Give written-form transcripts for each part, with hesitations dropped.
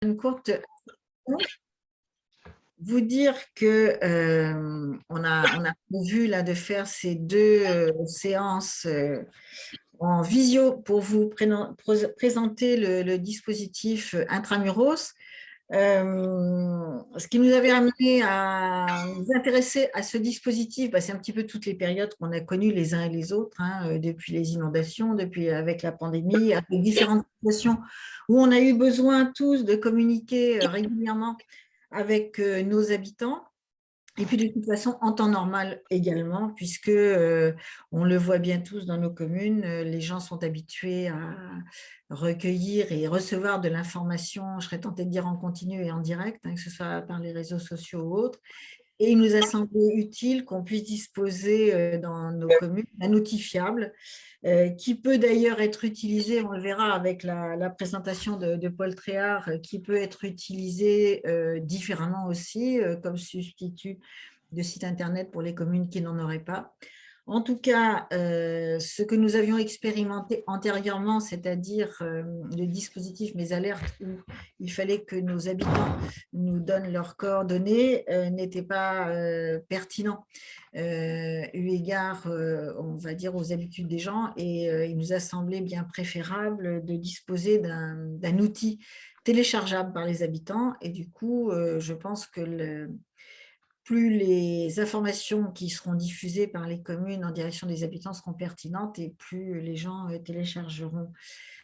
une courte vous dire que on a prévu là de faire ces deux séances en visio pour vous présenter le dispositif Intramuros. Ce qui nous avait amené à nous intéresser à ce dispositif, c'est un petit peu toutes les périodes qu'on a connues les uns et les autres, hein, depuis les inondations, depuis avec la pandémie, avec différentes situations où on a eu besoin tous de communiquer régulièrement avec nos habitants. Et puis de toute façon, en temps normal également, puisque on le voit bien tous dans nos communes, les gens sont habitués à recueillir et recevoir de l'information, je serais tentée de dire en continu et en direct, hein, que ce soit par les réseaux sociaux ou autres. Et il nous a semblé utile qu'on puisse disposer dans nos communes d'un outil fiable qui peut d'ailleurs être utilisé, on le verra avec la présentation de Paul Tréhard, qui peut être utilisé différemment aussi comme substitut de site internet pour les communes qui n'en auraient pas. En tout cas, ce que nous avions expérimenté antérieurement, c'est-à-dire le dispositif Mes Alertes, où il fallait que nos habitants nous donnent leurs coordonnées, n'était pas pertinent eu égard, on va dire, aux habitudes des gens. Et il nous a semblé bien préférable de disposer d'un outil téléchargeable par les habitants. Et du coup, je pense que plus les informations qui seront diffusées par les communes en direction des habitants seront pertinentes et plus les gens téléchargeront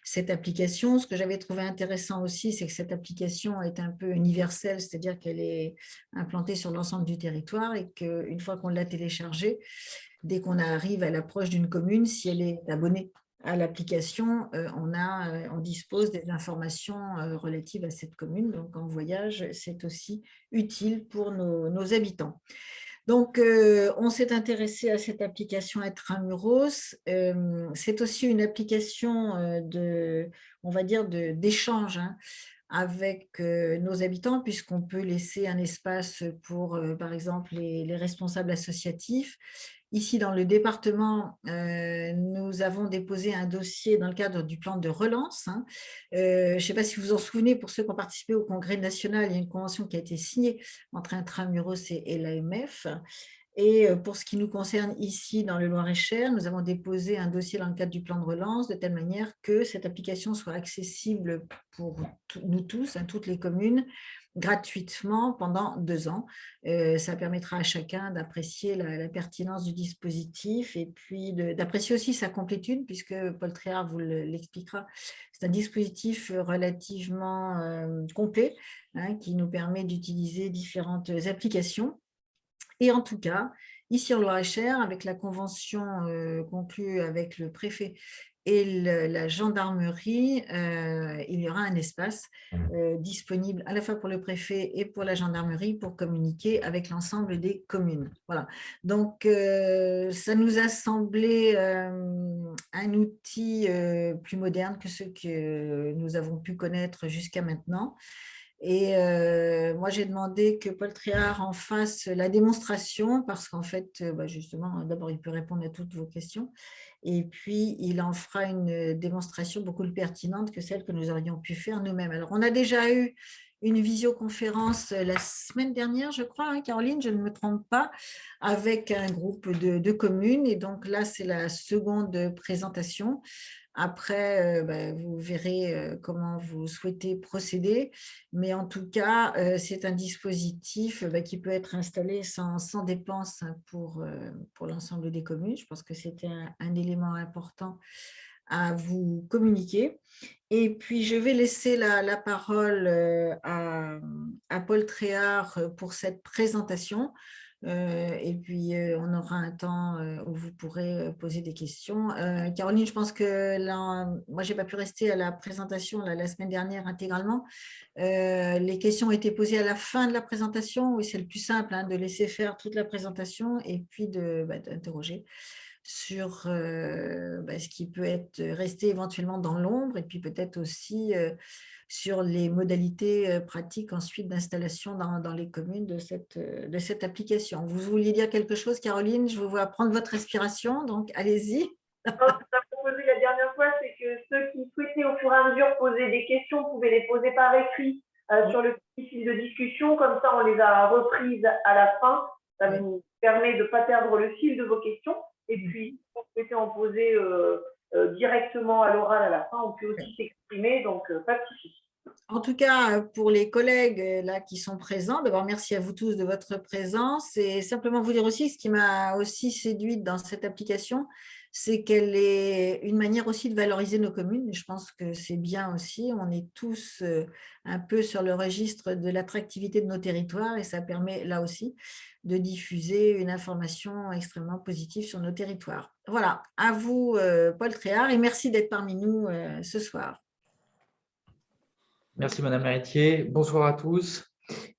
cette application. Ce que j'avais trouvé intéressant aussi, c'est que cette application est un peu universelle, c'est-à-dire qu'elle est implantée sur l'ensemble du territoire et qu'une fois qu'on l'a téléchargée, dès qu'on arrive à l'approche d'une commune, si elle est abonnée à l'application, on dispose des informations relatives à cette commune. Donc, en voyage, c'est aussi utile pour nos habitants. Donc, on s'est intéressé à cette application Intramuros. C'est aussi une application on va dire, d'échange, hein, avec nos habitants, puisqu'on peut laisser un espace pour, par exemple, les responsables associatifs. Ici, dans le département, nous avons déposé un dossier dans le cadre du plan de relance, hein. Je ne sais pas si vous vous en souvenez, pour ceux qui ont participé au Congrès national, il y a une convention qui a été signée entre Intramuros et l'AMF. Et pour ce qui nous concerne ici dans le Loir-et-Cher, nous avons déposé un dossier dans le cadre du plan de relance de telle manière que cette application soit accessible pour nous tous, hein, toutes les communes, gratuitement pendant 2 ans. Ça permettra à chacun d'apprécier la pertinence du dispositif et puis d'apprécier aussi sa complétude, puisque Paul Tréhard vous l'expliquera. C'est un dispositif relativement complet, hein, qui nous permet d'utiliser différentes applications. Et en tout cas, ici en Loir-et-Cher, avec la convention conclue avec le préfet et la gendarmerie, il y aura un espace disponible à la fois pour le préfet et pour la gendarmerie pour communiquer avec l'ensemble des communes. Voilà. Donc, ça nous a semblé un outil plus moderne que ceux que nous avons pu connaître jusqu'à maintenant. Et moi, j'ai demandé que Paul Tréhard en fasse la démonstration parce qu'en fait, justement, d'abord, il peut répondre à toutes vos questions et puis il en fera une démonstration beaucoup plus pertinente que celle que nous aurions pu faire nous-mêmes. Alors, on a déjà eu une visioconférence la semaine dernière, je crois, hein, Caroline, je ne me trompe pas, avec un groupe de communes. Et donc là, c'est la seconde présentation. Après, vous verrez comment vous souhaitez procéder. Mais en tout cas, c'est un dispositif qui peut être installé sans dépense pour l'ensemble des communes. Je pense que c'était un élément important à vous communiquer. Et puis, je vais laisser la parole à Paul Tréhard pour cette présentation. Et puis, on aura un temps où vous pourrez poser des questions. Caroline, je pense que là, moi, je n'ai pas pu rester à la présentation la semaine dernière intégralement. Les questions ont été posées à la fin de la présentation. Oui, c'est le plus simple, hein, de laisser faire toute la présentation et puis d'interroger sur ce qui peut être resté éventuellement dans l'ombre et puis peut-être aussi sur les modalités pratiques ensuite d'installation dans les communes de cette application. Vous vouliez dire quelque chose, Caroline? Je vous vois prendre votre respiration, donc allez-y. Ce que tu as proposé la dernière fois, c'est que ceux qui souhaitaient au fur et à mesure poser des questions pouvaient les poser par écrit sur le petit fil de discussion. Comme ça, on les a reprises à la fin. Ça nous permet de ne pas perdre le fil de vos questions. Et puis, si vous souhaitez en poser directement à l'oral à la fin, on peut aussi s'exprimer. Donc, pas de souci. En tout cas, pour les collègues là qui sont présents, d'abord merci à vous tous de votre présence et simplement vous dire aussi ce qui m'a aussi séduite dans cette application, c'est qu'elle est une manière aussi de valoriser nos communes. Et je pense que c'est bien aussi. On est tous un peu sur le registre de l'attractivité de nos territoires et ça permet là aussi de diffuser une information extrêmement positive sur nos territoires. Voilà, à vous Paul Tréhard et merci d'être parmi nous ce soir. Merci Madame Héritier. Bonsoir à tous.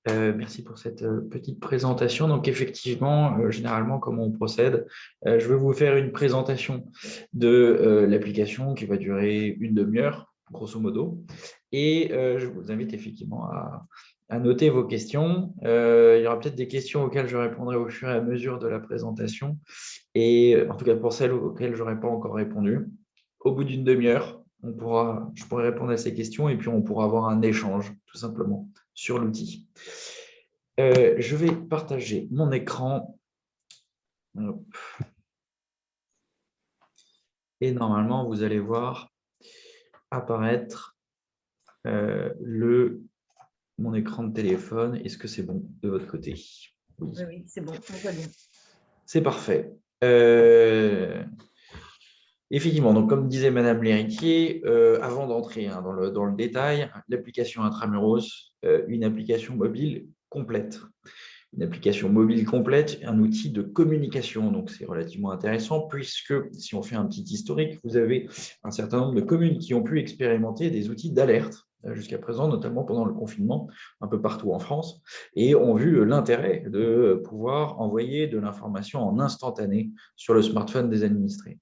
Merci pour cette petite présentation. Donc effectivement, généralement, comment on procède? Je vais vous faire une présentation de l'application qui va durer une demi-heure, grosso modo. Et je vous invite effectivement à noter vos questions. Il y aura peut-être des questions auxquelles je répondrai au fur et à mesure de la présentation. Et en tout cas, pour celles auxquelles je n'aurai pas encore répondu, au bout d'une demi-heure, je pourrai répondre à ces questions et puis on pourra avoir un échange, tout simplement, sur l'outil. Je vais partager mon écran. Hop. Et normalement, vous allez voir apparaître mon écran de téléphone. Est-ce que c'est bon de votre côté? Oui, oui, c'est bon, on voit bien. C'est parfait. Effectivement, donc comme disait Madame l'héritier, avant d'entrer dans le détail, l'application Intramuros, une application mobile complète. Une application mobile complète, un outil de communication. Donc, c'est relativement intéressant puisque, si on fait un petit historique, vous avez un certain nombre de communes qui ont pu expérimenter des outils d'alerte jusqu'à présent, notamment pendant le confinement, un peu partout en France, et ont vu l'intérêt de pouvoir envoyer de l'information en instantané sur le smartphone des administrés.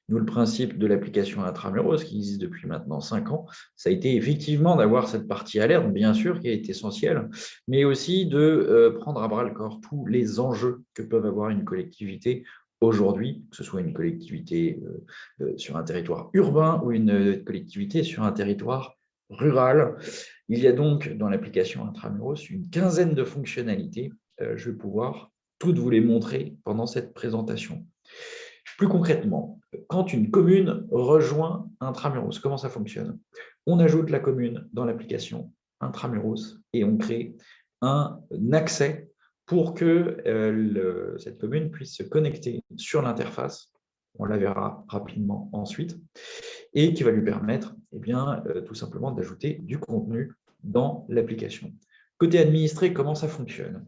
Nous, le principe de l'application Intramuros, qui existe depuis maintenant 5 ans, ça a été effectivement d'avoir cette partie alerte, bien sûr, qui est essentielle, mais aussi de prendre à bras-le-corps tous les enjeux que peuvent avoir une collectivité aujourd'hui, que ce soit une collectivité sur un territoire urbain ou une collectivité sur un territoire rural. Il y a donc dans l'application Intramuros une quinzaine de fonctionnalités. Je vais pouvoir toutes vous les montrer pendant cette présentation. Plus concrètement, quand une commune rejoint Intramuros, comment ça fonctionne? On ajoute la commune dans l'application Intramuros et on crée un accès pour que cette commune puisse se connecter sur l'interface, on la verra rapidement ensuite, et qui va lui permettre tout simplement d'ajouter du contenu dans l'application. Côté administré, comment ça fonctionne?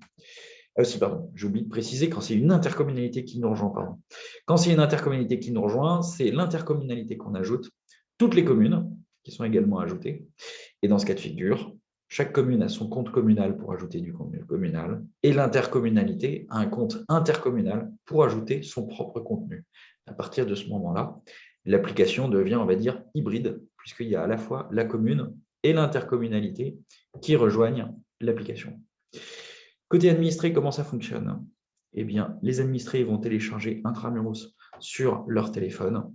Pardon, j'ai oublié de préciser, quand c'est une intercommunalité qui nous rejoint, pardon. Quand c'est une intercommunalité qui nous rejoint, c'est l'intercommunalité qu'on ajoute, toutes les communes qui sont également ajoutées. Et dans ce cas de figure, chaque commune a son compte communal pour ajouter du contenu communal et l'intercommunalité a un compte intercommunal pour ajouter son propre contenu. À partir de ce moment-là, l'application devient, on va dire, hybride, puisqu'il y a à la fois la commune et l'intercommunalité qui rejoignent l'application. Côté administré, comment ça fonctionne? Eh bien, les administrés vont télécharger Intramuros sur leur téléphone,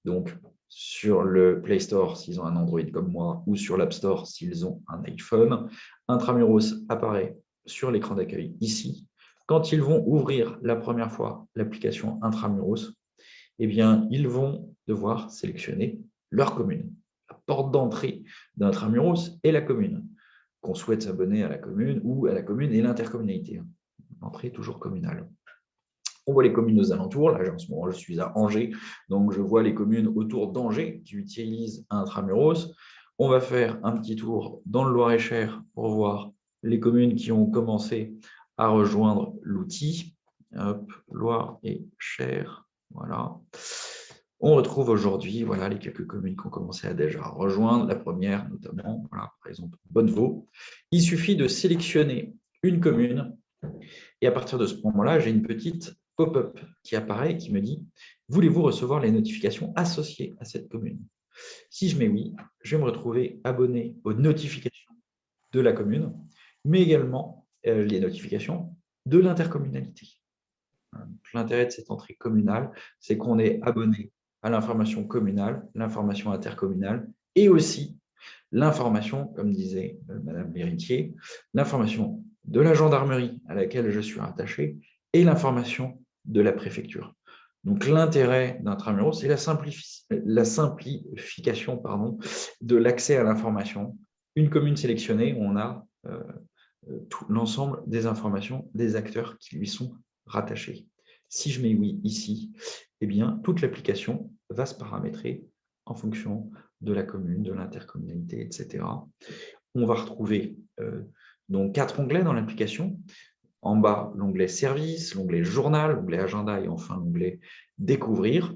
donc sur le Play Store s'ils ont un Android comme moi, ou sur l'App Store s'ils ont un iPhone. Intramuros apparaît sur l'écran d'accueil ici. Quand ils vont ouvrir la première fois l'application Intramuros, eh bien, ils vont devoir sélectionner leur commune. La porte d'entrée d'Intramuros est la commune. Qu'on souhaite s'abonner à la commune ou à la commune et l'intercommunalité. L'entrée toujours communale. On voit les communes aux alentours. Là, en ce moment, je suis à Angers, donc je vois les communes autour d'Angers qui utilisent Intramuros. On va faire un petit tour dans le Loir-et-Cher pour voir les communes qui ont commencé à rejoindre l'outil. Loir-et-Cher, voilà. On retrouve aujourd'hui les quelques communes qui ont commencé à déjà rejoindre. La première, notamment, par exemple, Bonnevaux. Il suffit de sélectionner une commune et à partir de ce moment-là, j'ai une petite pop-up qui apparaît et qui me dit « Voulez-vous recevoir les notifications associées à cette commune ?» Si je mets oui, je vais me retrouver abonné aux notifications de la commune, mais également les notifications de l'intercommunalité. L'intérêt de cette entrée communale, c'est qu'on est abonné à l'information communale, l'information intercommunale et aussi l'information, comme disait Madame l'héritier, l'information de la gendarmerie à laquelle je suis rattaché et l'information de la préfecture. Donc, l'intérêt d'Intramuros, c'est la simplification de l'accès à l'information. Une commune sélectionnée où on a tout l'ensemble des informations des acteurs qui lui sont rattachés. Si je mets oui ici, eh bien, toute l'application va se paramétrer en fonction de la commune, de l'intercommunalité, etc. On va retrouver donc 4 onglets dans l'application. En bas, l'onglet Service, l'onglet Journal, l'onglet Agenda et enfin l'onglet Découvrir.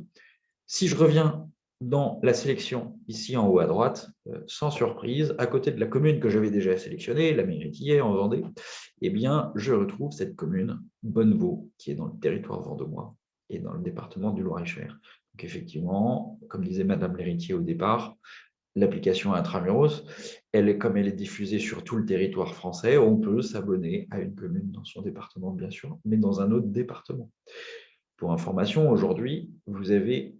Si je reviens dans la sélection, ici en haut à droite, sans surprise, à côté de la commune que j'avais déjà sélectionnée, la mairie d'hier en Vendée, eh bien, je retrouve cette commune, Bonnevaux, qui est dans le territoire vendômois et dans le département du Loir-et-Cher. Donc effectivement, comme disait Madame l'héritier au départ, l'application Intramuros, comme elle est diffusée sur tout le territoire français, on peut s'abonner à une commune dans son département, bien sûr, mais dans un autre département. Pour information, aujourd'hui, vous avez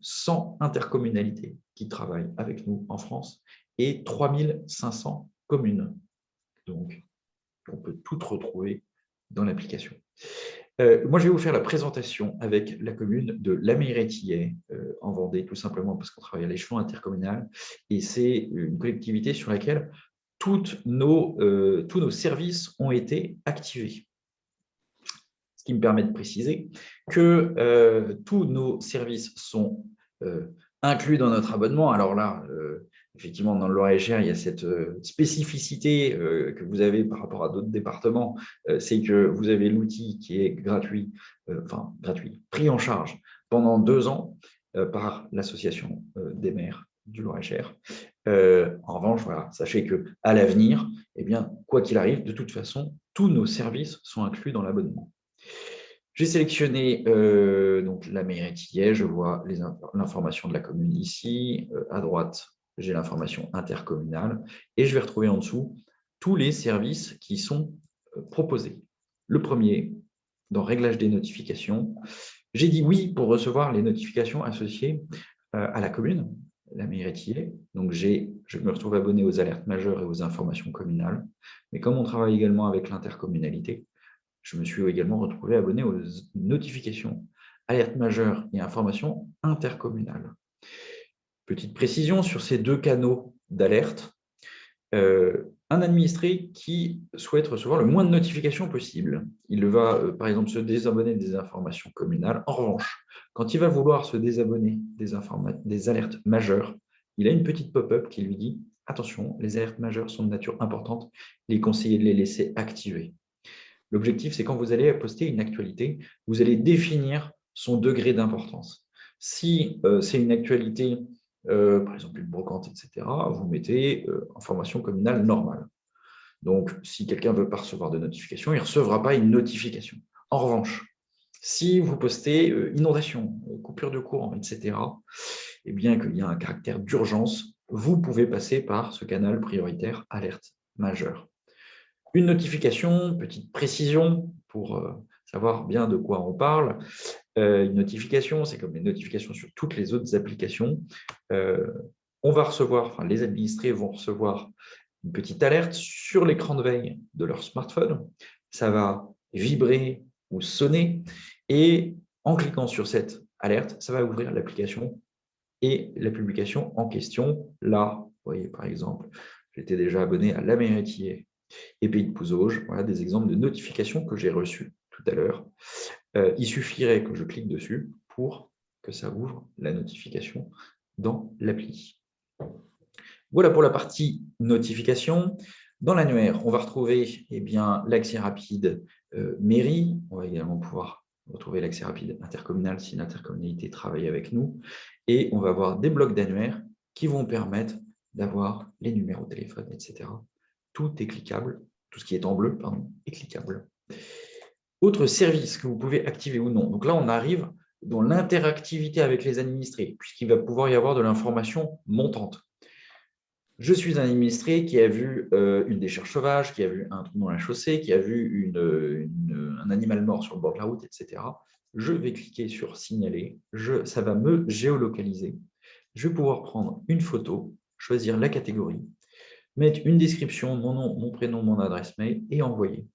100 intercommunalités qui travaillent avec nous en France et 3500 communes. Donc, on peut tout retrouver dans l'application. Moi, je vais vous faire la présentation avec la commune de La Mairie-Tillet en Vendée, tout simplement parce qu'on travaille à l'échelon intercommunal et c'est une collectivité sur laquelle tous nos services ont été activés. Ce qui me permet de préciser que tous nos services sont inclus dans notre abonnement. Alors là, effectivement, dans le Loir-et-Cher, il y a cette spécificité que vous avez par rapport à d'autres départements, c'est que vous avez l'outil qui est gratuit, pris en charge pendant 2 ans par l'association des maires du Loir-et-Cher. En revanche, voilà, sachez qu'à l'avenir, eh bien, quoi qu'il arrive, de toute façon, tous nos services sont inclus dans l'abonnement. J'ai sélectionné donc la mairie d'hier, je vois l'information de la commune ici. À droite, j'ai l'information intercommunale et je vais retrouver en dessous tous les services qui sont proposés. Le premier, dans Réglage des notifications, j'ai dit oui pour recevoir les notifications associées à la commune, la mairie d'hier. Donc, je me retrouve abonné aux alertes majeures et aux informations communales. Mais comme on travaille également avec l'intercommunalité, je me suis également retrouvé abonné aux notifications, alertes majeures et informations intercommunales. Petite précision sur ces 2 canaux d'alerte. Un administré qui souhaite recevoir le moins de notifications possible, il va par exemple se désabonner des informations communales. En revanche, quand il va vouloir se désabonner des alertes majeures, il a une petite pop-up qui lui dit « Attention, les alertes majeures sont de nature importante, il est conseillé de les laisser activer ». L'objectif, c'est quand vous allez poster une actualité, vous allez définir son degré d'importance. Si c'est une actualité, par exemple une brocante, etc., vous mettez information communale normale. Donc, si quelqu'un ne veut pas recevoir de notification, il ne recevra pas une notification. En revanche, si vous postez inondation, coupure de courant, etc., et bien qu'il y a un caractère d'urgence, vous pouvez passer par ce canal prioritaire alerte majeure. Une notification, petite précision pour savoir bien de quoi on parle. Une notification, c'est comme les notifications sur toutes les autres applications. On va recevoir, les administrés vont recevoir une petite alerte sur l'écran de veille de leur smartphone. Ça va vibrer ou sonner et en cliquant sur cette alerte, ça va ouvrir l'application et la publication en question. Là, vous voyez par exemple, j'étais déjà abonné à La Mairie et Pays de Pouzauges, voilà des exemples de notifications que j'ai reçues tout à l'heure. Il suffirait que je clique dessus pour que ça ouvre la notification dans l'appli. Voilà pour la partie notification. Dans l'annuaire, on va retrouver l'accès rapide mairie. On va également pouvoir retrouver l'accès rapide intercommunal si l'intercommunalité travaille avec nous. Et on va avoir des blocs d'annuaire qui vont permettre d'avoir les numéros de téléphone, etc. Tout est cliquable, tout ce qui est en bleu, est cliquable. Autre service que vous pouvez activer ou non. Donc là, on arrive dans l'interactivité avec les administrés, puisqu'il va pouvoir y avoir de l'information montante. Je suis un administré qui a vu une décharge sauvage, qui a vu un trou dans la chaussée, qui a vu un animal mort sur le bord de la route, etc. Je vais cliquer sur « Signaler ». Ça va me géolocaliser. Je vais pouvoir prendre une photo. choisir la catégorie, mettre une description, mon nom, mon prénom, mon adresse mail et envoyer.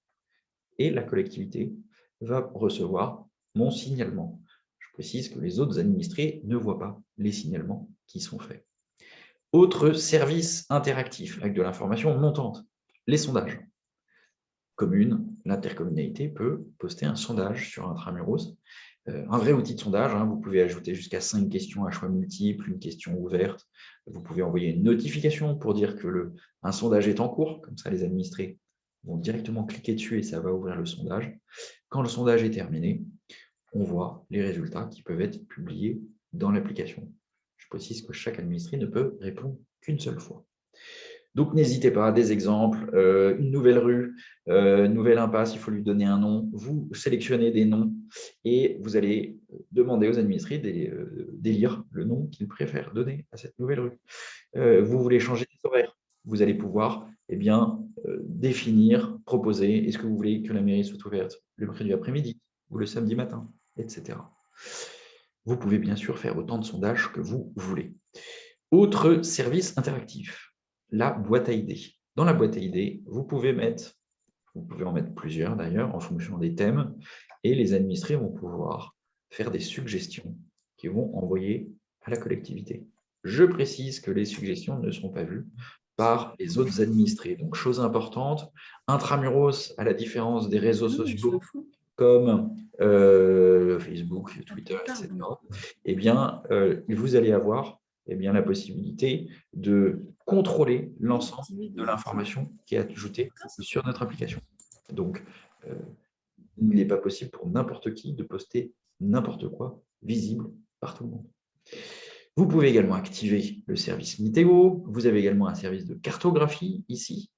Et la collectivité va recevoir mon signalement. Je précise que les autres administrés ne voient pas les signalements qui sont faits. Autre service interactif avec de l'information montante, les sondages. Commune, l'intercommunalité peut poster un sondage sur Intramuros, un vrai outil de sondage. Vous pouvez ajouter jusqu'à 5 questions à choix multiples, une question ouverte. Vous pouvez envoyer une notification pour dire que un sondage est en cours. Comme ça, les administrés vont directement cliquer dessus et ça va ouvrir le sondage. Quand le sondage est terminé, on voit les résultats qui peuvent être publiés dans l'application. Je précise que chaque administré ne peut répondre qu'une seule fois. Donc, n'hésitez pas, des exemples, une nouvelle rue, une nouvelle impasse, il faut lui donner un nom. Vous sélectionnez des noms et vous allez demander aux administrés d'élire le nom qu'ils préfèrent donner à cette nouvelle rue. Vous voulez changer des horaires, vous allez pouvoir définir, proposer, est-ce que vous voulez que la mairie soit ouverte le mercredi après-midi ou le samedi matin, etc. Vous pouvez bien sûr faire autant de sondages que vous voulez. Autre service interactif, la boîte à idées. Dans la boîte à idées, vous pouvez en mettre plusieurs d'ailleurs en fonction des thèmes et les administrés vont pouvoir faire des suggestions qu'ils vont envoyer à la collectivité. Je précise que les suggestions ne seront pas vues par les autres administrés. Donc, chose importante, Intramuros, à la différence des réseaux sociaux comme Facebook, Twitter, etc., vous allez avoir la possibilité de contrôler l'ensemble de l'information qui est ajoutée sur notre application. Donc, il n'est pas possible pour n'importe qui de poster n'importe quoi visible par tout le monde. Vous pouvez également activer le service météo. Vous avez également un service de cartographie ici.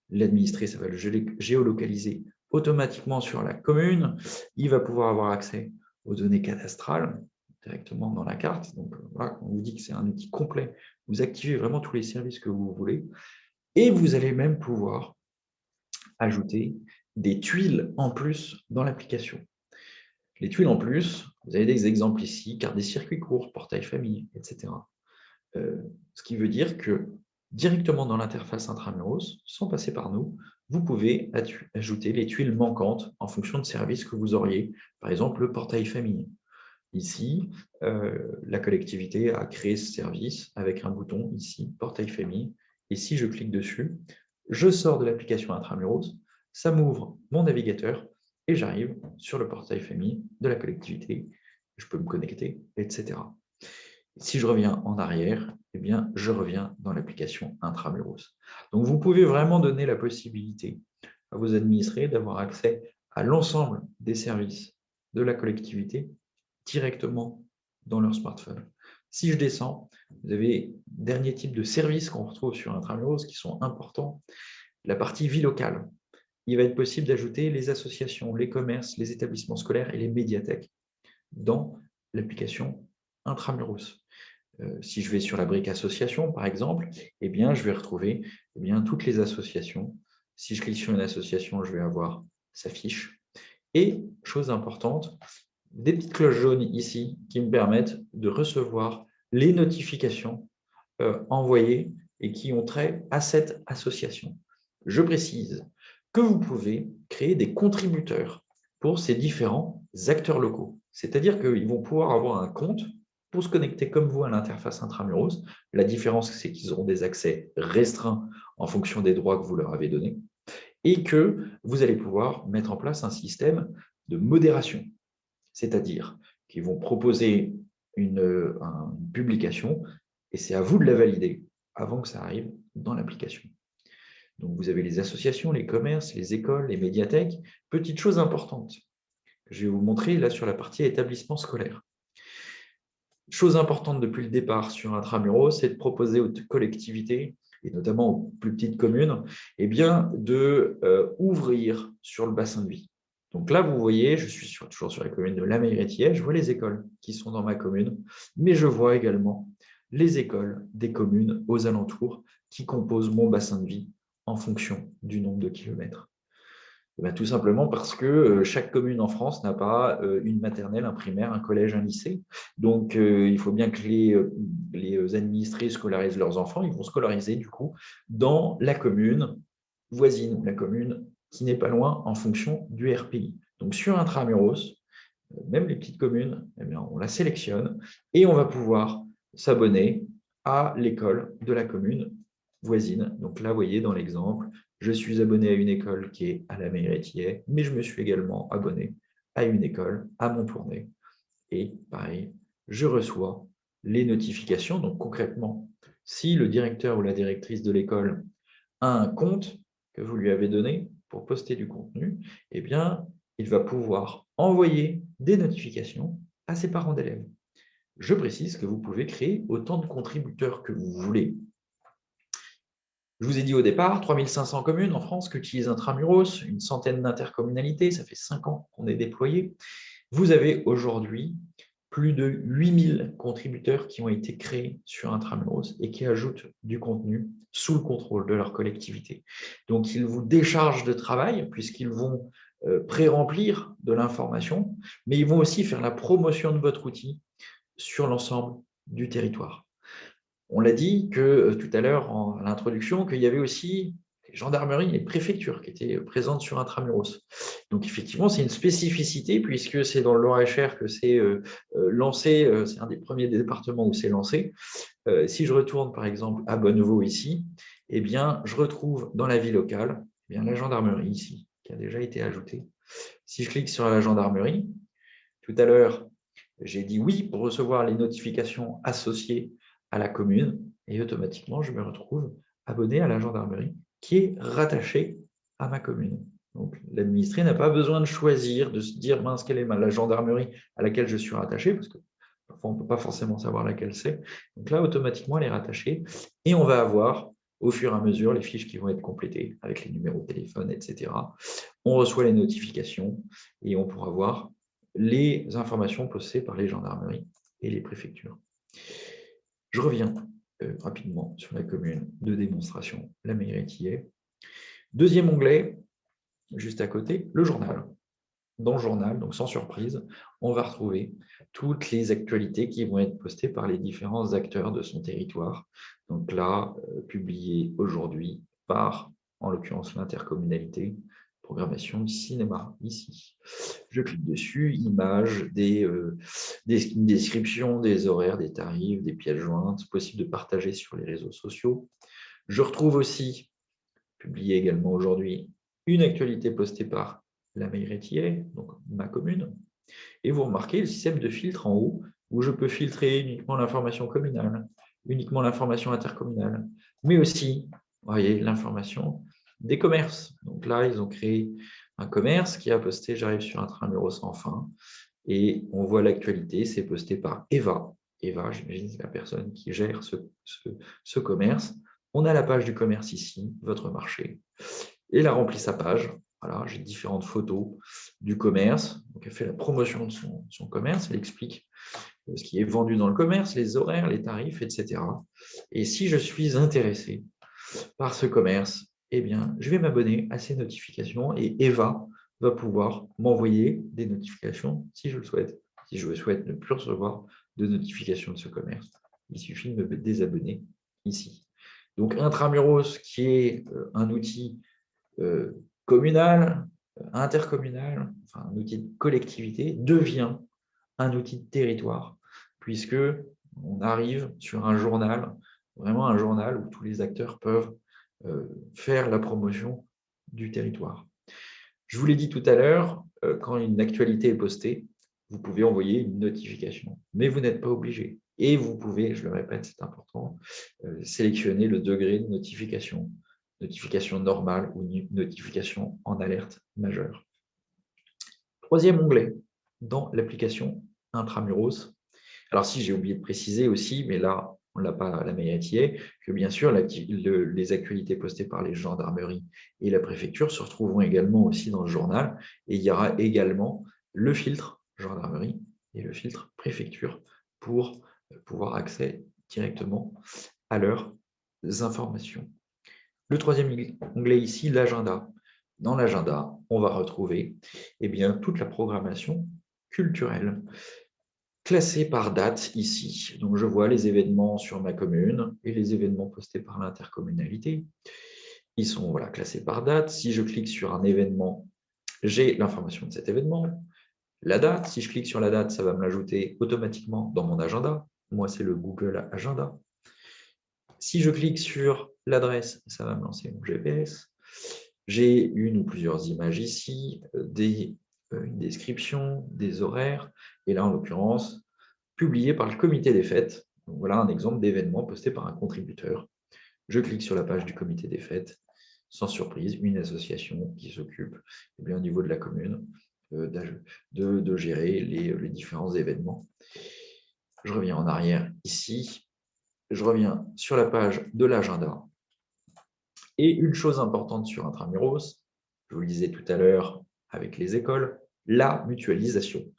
L'administré, ça va le géolocaliser automatiquement sur la commune. Il va pouvoir avoir accès aux données cadastrales directement dans la carte. Donc, voilà, on vous dit que c'est un outil complet. Vous activez vraiment tous les services que vous voulez. Et vous allez même pouvoir ajouter des tuiles en plus dans l'application. Les tuiles en plus, vous avez des exemples ici, carte des circuits courts, portail famille, etc. Ce qui veut dire que directement dans l'interface Intramuros, sans passer par nous, vous pouvez ajouter les tuiles manquantes en fonction de services que vous auriez. Par exemple, le portail famille. Ici, la collectivité a créé ce service avec un bouton ici, portail famille. Et si je clique dessus, je sors de l'application Intramuros, ça m'ouvre mon navigateur et j'arrive sur le portail famille de la collectivité. Je peux me connecter, etc. Si je reviens en arrière, je reviens dans l'application Intramuros. Donc, vous pouvez vraiment donner la possibilité à vos administrés d'avoir accès à l'ensemble des services de la collectivité directement dans leur smartphone. Si je descends, vous avez dernier type de services qu'on retrouve sur Intramuros qui sont importants. La partie vie locale. Il va être possible d'ajouter les associations, les commerces, les établissements scolaires et les médiathèques dans l'application Intramuros. Si je vais sur la brique association, par exemple, je vais retrouver toutes les associations. Si je clique sur une association, je vais avoir sa fiche. Et, chose importante, des petites cloches jaunes ici qui me permettent de recevoir les notifications envoyées et qui ont trait à cette association. Je précise que vous pouvez créer des contributeurs pour ces différents acteurs locaux. C'est-à-dire qu'ils vont pouvoir avoir un compte pour se connecter comme vous à l'interface Intramuros. La différence, c'est qu'ils auront des accès restreints en fonction des droits que vous leur avez donnés et que vous allez pouvoir mettre en place un système de modération. C'est-à-dire qu'ils vont proposer une publication et c'est à vous de la valider avant que ça arrive dans l'application. Donc, vous avez les associations, les commerces, les écoles, les médiathèques. Petite chose importante que je vais vous montrer là sur la partie établissement scolaire. Chose importante depuis le départ sur Intramuros, c'est de proposer aux collectivités et notamment aux plus petites communes, d'ouvrir sur le bassin de vie. Donc là, vous voyez, je suis toujours sur la commune de La Meilletière, je vois les écoles qui sont dans ma commune, mais je vois également les écoles des communes aux alentours qui composent mon bassin de vie en fonction du nombre de kilomètres. Eh bien, tout simplement parce que chaque commune en France n'a pas une maternelle, un primaire, un collège, un lycée. Donc, il faut bien que les administrés scolarisent leurs enfants. Ils vont scolariser, du coup, dans la commune voisine, la commune qui n'est pas loin en fonction du RPI. Donc, sur Intramuros, même les petites communes, eh bien, on la sélectionne et on va pouvoir s'abonner à l'école de la commune voisine. Donc là, vous voyez dans l'exemple, je suis abonné à une école qui est à la Mairie-Étier, mais je me suis également abonné à une école à Montournai. Et pareil, je reçois les notifications. Donc concrètement, si le directeur ou la directrice de l'école a un compte que vous lui avez donné pour poster du contenu, eh bien, il va pouvoir envoyer des notifications à ses parents d'élèves. Je précise que vous pouvez créer autant de contributeurs que vous voulez. Je vous ai dit au départ, 3500 communes en France qui utilisent Intramuros, une centaine d'intercommunalités, ça fait 5 ans qu'on est déployé. Vous avez aujourd'hui plus de 8000 contributeurs qui ont été créés sur Intramuros et qui ajoutent du contenu sous le contrôle de leur collectivité. Donc, ils vous déchargent de travail puisqu'ils vont pré-remplir de l'information, mais ils vont aussi faire la promotion de votre outil sur l'ensemble du territoire. On l'a dit que tout à l'heure à l'introduction, qu'il y avait aussi les gendarmeries et les préfectures qui étaient présentes sur Intramuros. Donc effectivement, c'est une spécificité puisque c'est dans le Loir-et-Cher que c'est lancé, c'est un des premiers départements où c'est lancé. Si je retourne par exemple à Bonnevaux ici, eh bien, je retrouve dans la vie locale eh bien, la gendarmerie ici, qui a déjà été ajoutée. Si je clique sur la gendarmerie, tout à l'heure, j'ai dit oui pour recevoir les notifications associées à la commune et automatiquement, je me retrouve abonné à la gendarmerie qui est rattachée à ma commune. Donc, l'administré n'a pas besoin de choisir, de se dire mince, quelle est la gendarmerie à laquelle je suis rattaché, parce que parfois on ne peut pas forcément savoir laquelle c'est. Donc là, automatiquement, elle est rattachée et on va avoir au fur et à mesure les fiches qui vont être complétées avec les numéros de téléphone, etc. On reçoit les notifications et on pourra voir les informations postées par les gendarmeries et les préfectures. Je reviens rapidement sur la commune de démonstration, la Mairie-Étier. Deuxième onglet, juste à côté, le journal. Dans le journal, donc sans surprise, on va retrouver toutes les actualités qui vont être postées par les différents acteurs de son territoire. Donc là, publié aujourd'hui par, en l'occurrence, l'intercommunalité, programmation cinéma, ici. Je clique dessus, images, une description des horaires, des tarifs, des pièces jointes, possible de partager sur les réseaux sociaux. Je retrouve aussi, publié également aujourd'hui, une actualité postée par la Mairie-Étier, donc ma commune. Et vous remarquez le système de filtre en haut, où je peux filtrer uniquement l'information communale, uniquement l'information intercommunale, mais aussi, vous voyez, l'information des commerces. Donc là, ils ont créé un commerce qui a posté « J'arrive sur Intramuros enfin ». Et on voit l'actualité, c'est posté par Eva. Eva, j'imagine, c'est la personne qui gère ce commerce. On a la page du commerce ici, votre marché. Et elle a rempli sa page. Voilà, j'ai différentes photos du commerce. Donc, elle fait la promotion de son commerce. Elle explique ce qui est vendu dans le commerce, les horaires, les tarifs, etc. Et si je suis intéressé par ce commerce, eh bien, je vais m'abonner à ces notifications et Eva va pouvoir m'envoyer des notifications si je le souhaite. Si je souhaite ne plus recevoir de notifications de ce commerce, il suffit de me désabonner ici. Donc, Intramuros, qui est un outil communal, intercommunal, enfin un outil de collectivité, devient un outil de territoire, puisque on arrive sur un journal, vraiment un journal où tous les acteurs peuvent faire la promotion du territoire. Je vous l'ai dit tout à l'heure, quand une actualité est postée, vous pouvez envoyer une notification, mais vous n'êtes pas obligé. Et vous pouvez, je le répète, c'est important, sélectionner le degré de notification, notification normale ou notification en alerte majeure. Troisième onglet dans l'application Intramuros. Alors si j'ai oublié de préciser aussi, mais là, on ne l'a pas à la Mairie-Étier, que bien sûr, les actualités postées par les gendarmeries et la préfecture se retrouveront également aussi dans le journal. Et il y aura également le filtre gendarmerie et le filtre préfecture pour pouvoir accéder directement à leurs informations. Le troisième onglet ici, l'agenda. dans l'agenda, on va retrouver toute la programmation culturelle, classée par date ici. Donc, je vois les événements sur ma commune et les événements postés par l'intercommunalité. Ils sont classés par date. Si je clique sur un événement, j'ai l'information de cet événement, la date. Si je clique sur la date, ça va me l'ajouter automatiquement dans mon agenda. Moi, c'est le Google Agenda. Si je clique sur l'adresse, ça va me lancer mon GPS. J'ai une ou plusieurs images ici, une description, des horaires, et là, en l'occurrence, publié par le comité des fêtes. Donc, voilà un exemple d'événement posté par un contributeur. Je clique sur la page du comité des fêtes. Sans surprise, une association qui s'occupe au niveau de la commune de gérer les différents événements. Je reviens en arrière ici. Je reviens sur la page de l'agenda. Et une chose importante sur Intramuros, je vous le disais tout à l'heure avec les écoles, la mutualisation.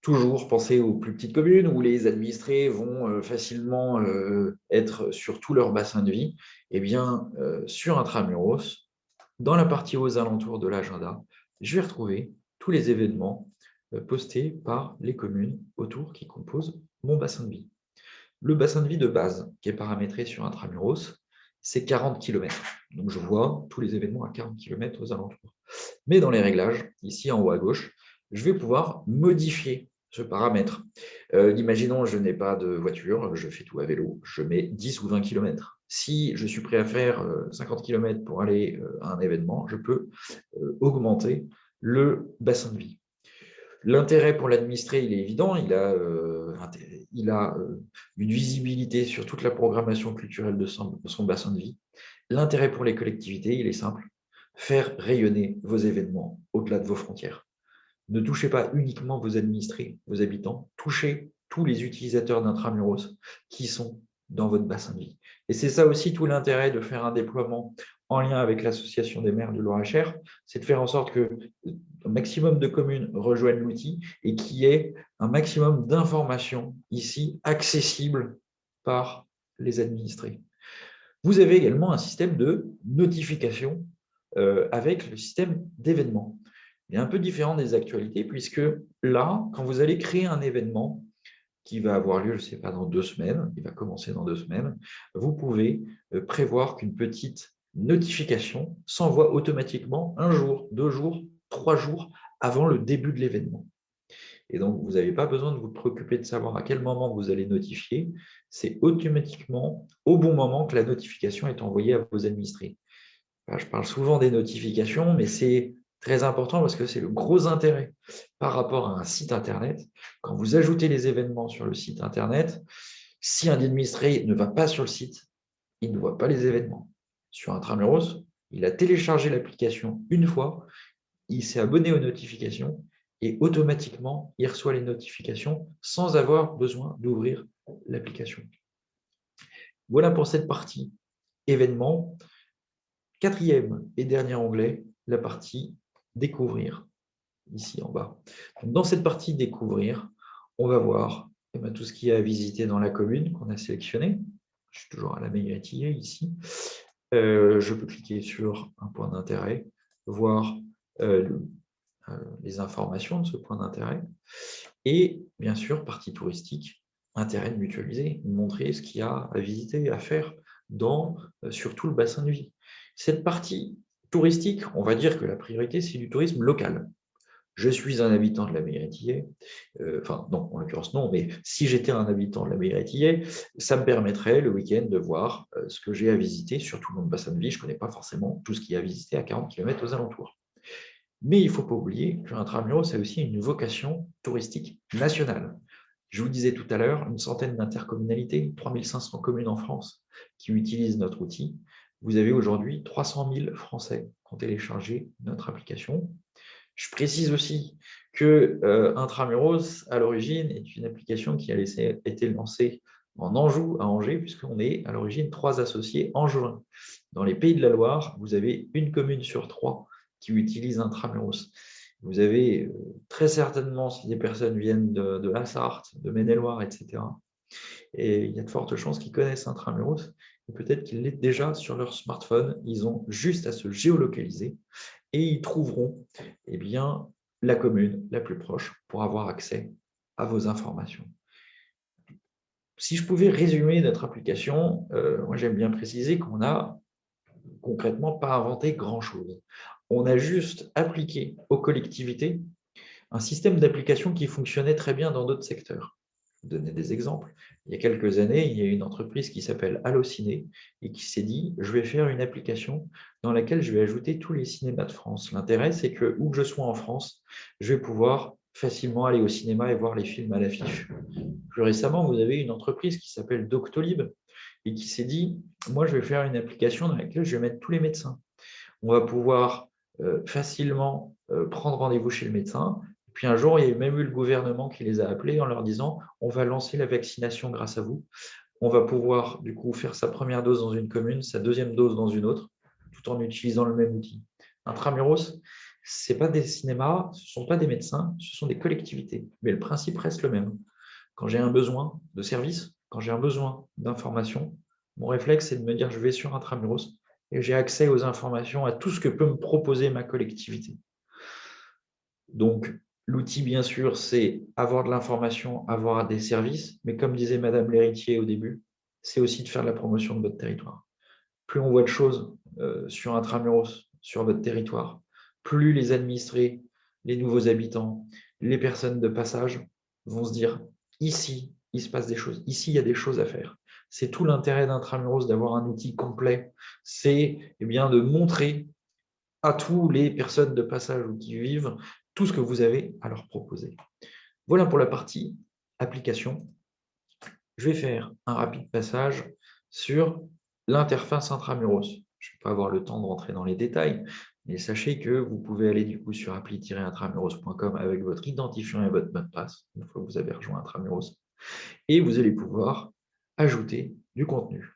Toujours penser aux plus petites communes où les administrés vont facilement être sur tout leur bassin de vie. Sur Intramuros, dans la partie aux alentours de l'agenda, je vais retrouver tous les événements postés par les communes autour qui composent mon bassin de vie. Le bassin de vie de base qui est paramétré sur Intramuros, c'est 40 km. Donc, je vois tous les événements à 40 km aux alentours. Mais dans les réglages, ici en haut à gauche, je vais pouvoir modifier ce paramètre. Imaginons, je n'ai pas de voiture, je fais tout à vélo, je mets 10 ou 20 km. Si je suis prêt à faire 50 km pour aller à un événement, je peux augmenter le bassin de vie. L'intérêt pour l'administré, il est évident, il a une visibilité sur toute la programmation culturelle de son bassin de vie. L'intérêt pour les collectivités, il est simple, faire rayonner vos événements au-delà de vos frontières. Ne touchez pas uniquement vos administrés, vos habitants, touchez tous les utilisateurs d'Intramuros qui sont dans votre bassin de vie. Et c'est ça aussi tout l'intérêt de faire un déploiement en lien avec l'Association des maires du Loir-et-Cher, c'est de faire en sorte que un maximum de communes rejoignent l'outil et qu'il y ait un maximum d'informations ici accessibles par les administrés. Vous avez également un système de notification avec le système d'événements. Il est un peu différent des actualités puisque là, quand vous allez créer un événement qui va avoir lieu, je ne sais pas, dans 2 semaines, il va commencer dans 2 semaines, vous pouvez prévoir qu'une petite notification s'envoie automatiquement 1 jour, 2 jours, 3 jours avant le début de l'événement. Et donc, vous n'avez pas besoin de vous préoccuper de savoir à quel moment vous allez notifier. C'est automatiquement au bon moment que la notification est envoyée à vos administrés. Je parle souvent des notifications, mais c'est très important parce que c'est le gros intérêt par rapport à un site Internet. Quand vous ajoutez les événements sur le site Internet, si un administré ne va pas sur le site, il ne voit pas les événements. Sur Intramuros, il a téléchargé l'application une fois, il s'est abonné aux notifications et automatiquement, il reçoit les notifications sans avoir besoin d'ouvrir l'application. Voilà pour cette partie événements. 4e et dernier onglet, la partie découvrir, ici en bas. Donc, dans cette partie découvrir, on va voir tout ce qu'il y a à visiter dans la commune qu'on a sélectionné. Je suis toujours à la mairie Tillé ici. Je peux cliquer sur un point d'intérêt, voir les informations de ce point d'intérêt. Et bien sûr, partie touristique, intérêt de mutualiser, montrer ce qu'il y a à visiter, à faire sur tout le bassin de vie. Cette partie touristique, on va dire que la priorité, c'est du tourisme local. Je suis un habitant de la Mairie-Tillé, enfin non, en l'occurrence non, mais si j'étais un habitant de la Mairie-Tillé, ça me permettrait le week-end de voir ce que j'ai à visiter sur tout le bassin de vie. Je ne connais pas forcément tout ce qu'il y a à visiter à 40 km aux alentours. Mais il ne faut pas oublier qu'Intramuros a aussi une vocation touristique nationale. Je vous disais tout à l'heure, une centaine d'intercommunalités, 3500 communes en France qui utilisent notre outil. Vous avez aujourd'hui 300 000 Français qui ont téléchargé notre application. Je précise aussi que Intramuros, à l'origine, est une application qui a été lancée en Anjou, à Angers, puisqu'on est à l'origine 3 associés angevins. Dans les Pays de la Loire, vous avez une commune sur 3 qui utilise Intramuros. Vous avez très certainement, si des personnes viennent de la Sarthe, de Maine-et-Loire, etc., et il y a de fortes chances qu'ils connaissent Intramuros, et peut-être qu'ils l'aient déjà sur leur smartphone, ils ont juste à se géolocaliser et ils trouveront eh bien, la commune la plus proche pour avoir accès à vos informations. Si je pouvais résumer notre application, moi j'aime bien préciser qu'on n'a concrètement pas inventé grand-chose. On a juste appliqué aux collectivités un système d'application qui fonctionnait très bien dans d'autres secteurs. Je vais vous donner des exemples. Il y a quelques années, il y a une entreprise qui s'appelle Allociné et qui s'est dit « je vais faire une application dans laquelle je vais ajouter tous les cinémas de France ». L'intérêt, c'est que où que je sois en France, je vais pouvoir facilement aller au cinéma et voir les films à l'affiche. Plus récemment, vous avez une entreprise qui s'appelle Doctolib et qui s'est dit « moi, je vais faire une application dans laquelle je vais mettre tous les médecins ». On va pouvoir facilement prendre rendez-vous chez le médecin. Puis un jour, il y a même eu le gouvernement qui les a appelés en leur disant « on va lancer la vaccination grâce à vous ». On va pouvoir du coup faire sa première dose dans une commune, sa deuxième dose dans une autre, tout en utilisant le même outil. Intramuros, ce n'est pas des cinémas, ce ne sont pas des médecins, ce sont des collectivités. Mais le principe reste le même. Quand j'ai un besoin de service, quand j'ai un besoin d'information, mon réflexe, c'est de me dire je vais sur Intramuros et j'ai accès aux informations, à tout ce que peut me proposer ma collectivité. Donc, l'outil, bien sûr, c'est avoir de l'information, avoir des services, mais comme disait Madame l'héritier au début, c'est aussi de faire la promotion de votre territoire. Plus on voit de choses sur Intramuros, sur votre territoire, plus les administrés, les nouveaux habitants, les personnes de passage vont se dire ici, il se passe des choses, ici, il y a des choses à faire. C'est tout l'intérêt d'Intramuros d'avoir un outil complet, c'est bien de montrer à tous les personnes de passage ou qui vivent tout ce que vous avez à leur proposer. Voilà pour la partie application. Je vais faire un rapide passage sur l'interface Intramuros. Je ne vais pas avoir le temps de rentrer dans les détails, mais sachez que vous pouvez aller du coup sur appli-intramuros.com avec votre identifiant et votre mot de passe, une fois que vous avez rejoint Intramuros, et vous allez pouvoir ajouter du contenu.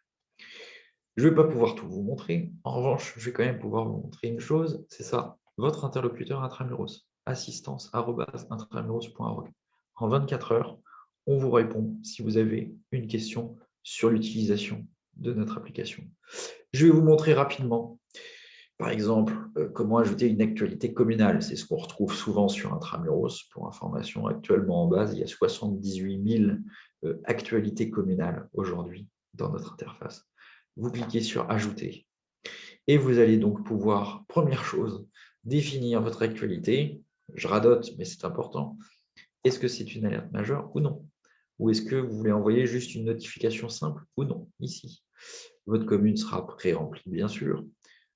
Je ne vais pas pouvoir tout vous montrer. En revanche, je vais quand même pouvoir vous montrer une chose, c'est ça, votre interlocuteur Intramuros, assistance@intramuros.org. En 24 heures, on vous répond si vous avez une question sur l'utilisation de notre application. Je vais vous montrer rapidement, par exemple, comment ajouter une actualité communale. C'est ce qu'on retrouve souvent sur Intramuros. Pour information, actuellement en base, il y a 78 000 actualités communales aujourd'hui dans notre interface. Vous cliquez sur « Ajouter » et vous allez donc pouvoir, première chose, définir votre actualité. Je radote, mais c'est important. Est-ce que c'est une alerte majeure ou non? Ou est-ce que vous voulez envoyer juste une notification simple ou non? Ici, votre commune sera pré-remplie, bien sûr.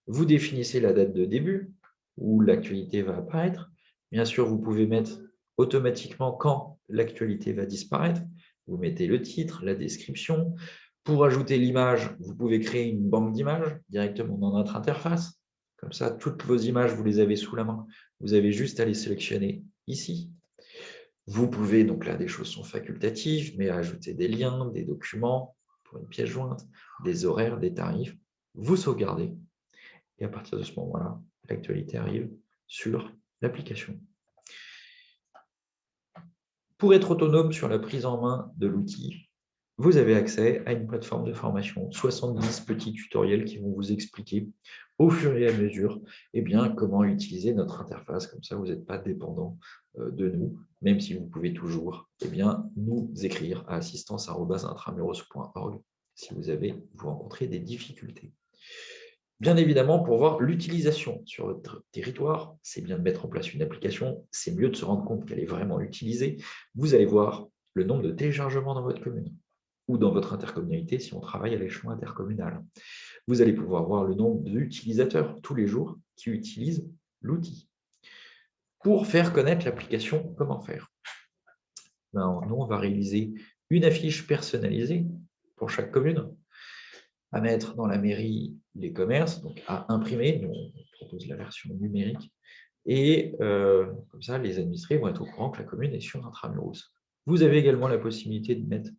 Vous définissez la date de début où l'actualité va apparaître. Bien sûr, vous pouvez mettre automatiquement quand l'actualité va disparaître. Vous mettez le titre, la description. Pour ajouter l'image, vous pouvez créer une banque d'images directement dans notre interface. Comme ça, toutes vos images, vous les avez sous la main. Vous avez juste à les sélectionner ici. Vous pouvez, donc là, des choses sont facultatives, mais ajouter des liens, des documents pour une pièce jointe, des horaires, des tarifs. Vous sauvegardez. Et à partir de ce moment-là, l'actualité arrive sur l'application. Pour être autonome sur la prise en main de l'outil, vous avez accès à une plateforme de formation, 70 petits tutoriels qui vont vous expliquer au fur et à mesure comment utiliser notre interface. Comme ça, vous n'êtes pas dépendant de nous, même si vous pouvez toujours nous écrire à assistance@intramuros.org si vous rencontrez des difficultés. Bien évidemment, pour voir l'utilisation sur votre territoire, c'est bien de mettre en place une application, c'est mieux de se rendre compte qu'elle est vraiment utilisée. Vous allez voir le nombre de téléchargements dans votre commune ou dans votre intercommunalité si on travaille à l'échelon intercommunal. Vous allez pouvoir voir le nombre d'utilisateurs tous les jours qui utilisent l'outil. Pour faire connaître l'application, comment faire? Nous, on va réaliser une affiche personnalisée pour chaque commune, à mettre dans la mairie les commerces, donc à imprimer. Nous, on propose la version numérique. Et comme ça, les administrés vont être au courant que la commune est sur Intramuros. Vous avez également la possibilité de mettre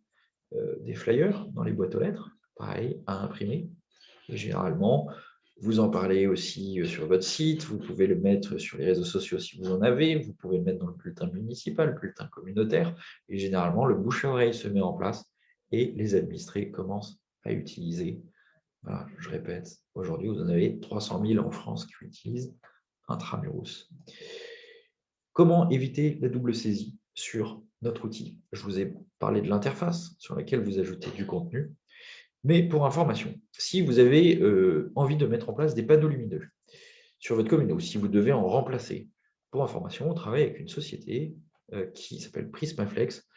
des flyers dans les boîtes aux lettres, pareil, à imprimer. Et généralement, vous en parlez aussi sur votre site, vous pouvez le mettre sur les réseaux sociaux si vous en avez, vous pouvez le mettre dans le bulletin municipal, le bulletin communautaire, et généralement, le bouche à oreille se met en place et les administrés commencent à utiliser. Voilà, je répète, aujourd'hui, vous en avez 300 000 en France qui utilisent intramuros. Comment éviter la double saisie sur notre outil? Je vous ai parlé de l'interface sur laquelle vous ajoutez du contenu. Mais pour information, si vous avez envie de mettre en place des panneaux lumineux sur votre commune, ou si vous devez en remplacer, pour information, on travaille avec une société qui s'appelle Prismaflex.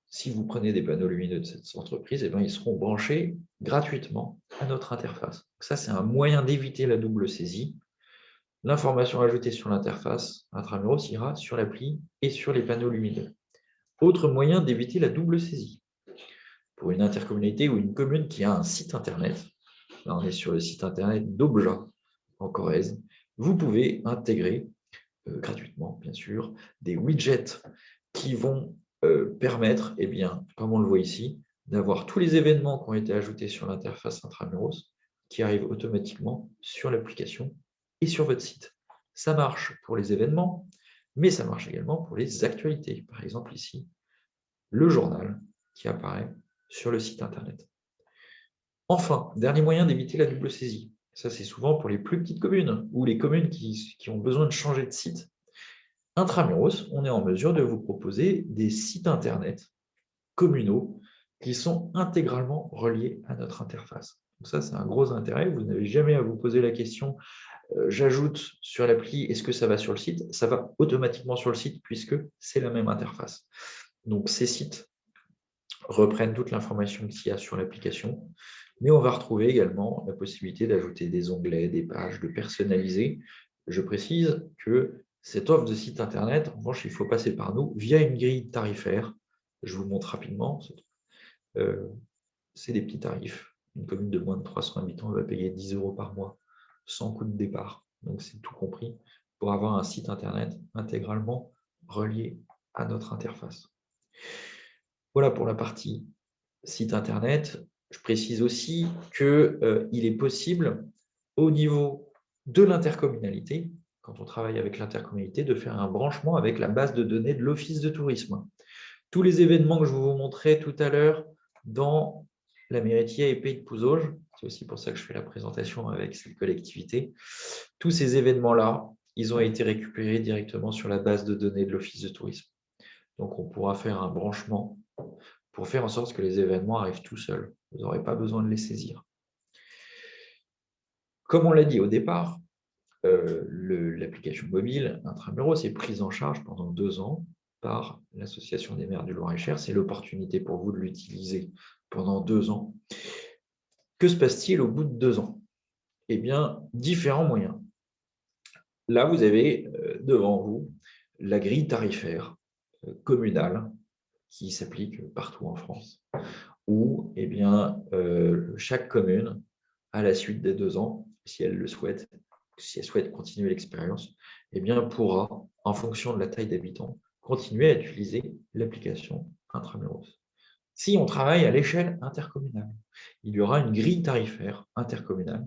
Si vous prenez des panneaux lumineux de cette entreprise, eh bien, ils seront branchés gratuitement à notre interface. Donc ça, c'est un moyen d'éviter la double saisie. L'information ajoutée sur l'interface intramuros ira sur l'appli et sur les panneaux lumineux. Autre moyen d'éviter la double saisie. Pour une intercommunalité ou une commune qui a un site internet, là on est sur le site internet d'Obja en Corrèze, vous pouvez intégrer gratuitement, bien sûr, des widgets qui vont permettre, eh bien, comme on le voit ici, d'avoir tous les événements qui ont été ajoutés sur l'interface intramuros qui arrivent automatiquement sur l'application et sur votre site. Ça marche pour les événements, mais ça marche également pour les actualités. Par exemple, ici, le journal qui apparaît sur le site internet. Enfin, dernier moyen d'éviter la double saisie. Ça, c'est souvent pour les plus petites communes ou les communes qui ont besoin de changer de site. Intramuros, on est en mesure de vous proposer des sites internet communaux qui sont intégralement reliés à notre interface. Donc ça, c'est un gros intérêt. Vous n'avez jamais à vous poser la question j'ajoute sur l'appli, est-ce que ça va sur le site? Ça va automatiquement sur le site puisque c'est la même interface. Donc ces sites reprennent toute l'information qu'il y a sur l'application, mais on va retrouver également la possibilité d'ajouter des onglets, des pages, de personnaliser. Je précise que cette offre de site internet, en revanche, il faut passer par nous via une grille tarifaire. Je vous montre rapidement. C'est des petits tarifs. Une commune de moins de 300 habitants va payer 10 € par mois sans coût de départ. Donc, c'est tout compris pour avoir un site internet intégralement relié à notre interface. Voilà pour la partie site internet. Je précise aussi qu'il est possible, au niveau de l'intercommunalité, quand on travaille avec l'intercommunalité, de faire un branchement avec la base de données de l'Office de tourisme. Tous les événements que je vous montrais tout à l'heure dans la Méritier et Pays de Pouzauges, c'est aussi pour ça que je fais la présentation avec cette collectivité, tous ces événements-là, ils ont été récupérés directement sur la base de données de l'Office de tourisme. Donc, on pourra faire un branchement pour faire en sorte que les événements arrivent tout seuls. Vous n'aurez pas besoin de les saisir. Comme on l'a dit au départ, l'application mobile Intramuros est prise en charge pendant 2 ans par l'Association des maires du Loir-et-Cher. C'est l'opportunité pour vous de l'utiliser pendant 2 ans. Que se passe-t-il au bout de 2 ans? Eh bien, différents moyens. Là, vous avez devant vous la grille tarifaire communale qui s'applique partout en France, où eh bien, chaque commune, à la suite des 2 ans, si elle le souhaite, si elle souhaite continuer l'expérience, eh bien, pourra, en fonction de la taille d'habitants, continuer à utiliser l'application Intramuros. Si on travaille à l'échelle intercommunale, il y aura une grille tarifaire intercommunale.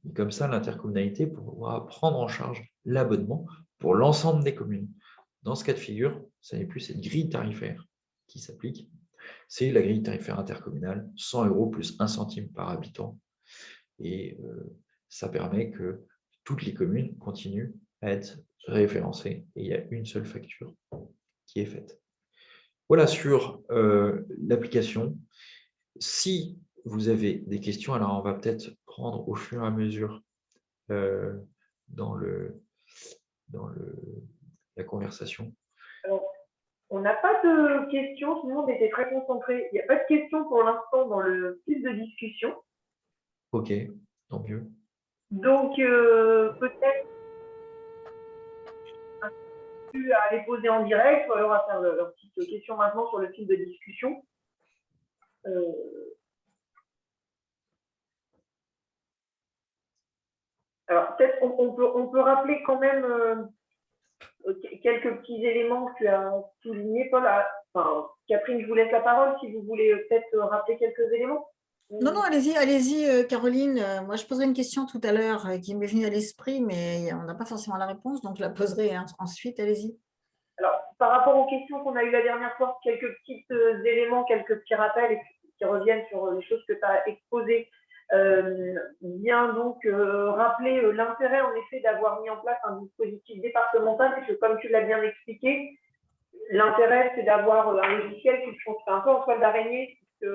Et comme ça, l'intercommunalité pourra prendre en charge l'abonnement pour l'ensemble des communes. Dans ce cas de figure, ce n'est plus cette grille tarifaire qui s'applique, c'est la grille tarifaire intercommunale, 100 € plus 1 centime par habitant. Et ça permet que toutes les communes continuent à être référencées et il y a une seule facture qui est faite. Voilà sur l'application. Si vous avez des questions, alors on va peut-être prendre au fur et à mesure dans la conversation. Alors, on n'a pas de questions, tout le monde était très concentré. Il n'y a pas de questions pour l'instant dans le fil de discussion. Ok, tant mieux. Donc, peut-être à les poser en direct, ou alors à faire leurs petites questions maintenant sur le fil de discussion. Alors, peut-être on peut rappeler quand même quelques petits éléments que tu as soulignés, Paul. Enfin, Catherine, je vous laisse la parole si vous voulez peut-être rappeler quelques éléments. Non, allez-y, Caroline. Moi, je poserai une question tout à l'heure qui m'est venue à l'esprit, mais on n'a pas forcément la réponse, donc je la poserai ensuite. Allez-y. Alors, par rapport aux questions qu'on a eues la dernière fois, quelques petits éléments, quelques petits rappels qui reviennent sur les choses que tu as exposées. vient donc rappeler l'intérêt en effet d'avoir mis en place un dispositif départemental, parce que comme tu l'as bien expliqué, l'intérêt c'est d'avoir un logiciel qui fonctionne un peu en toile d'araignée, puisque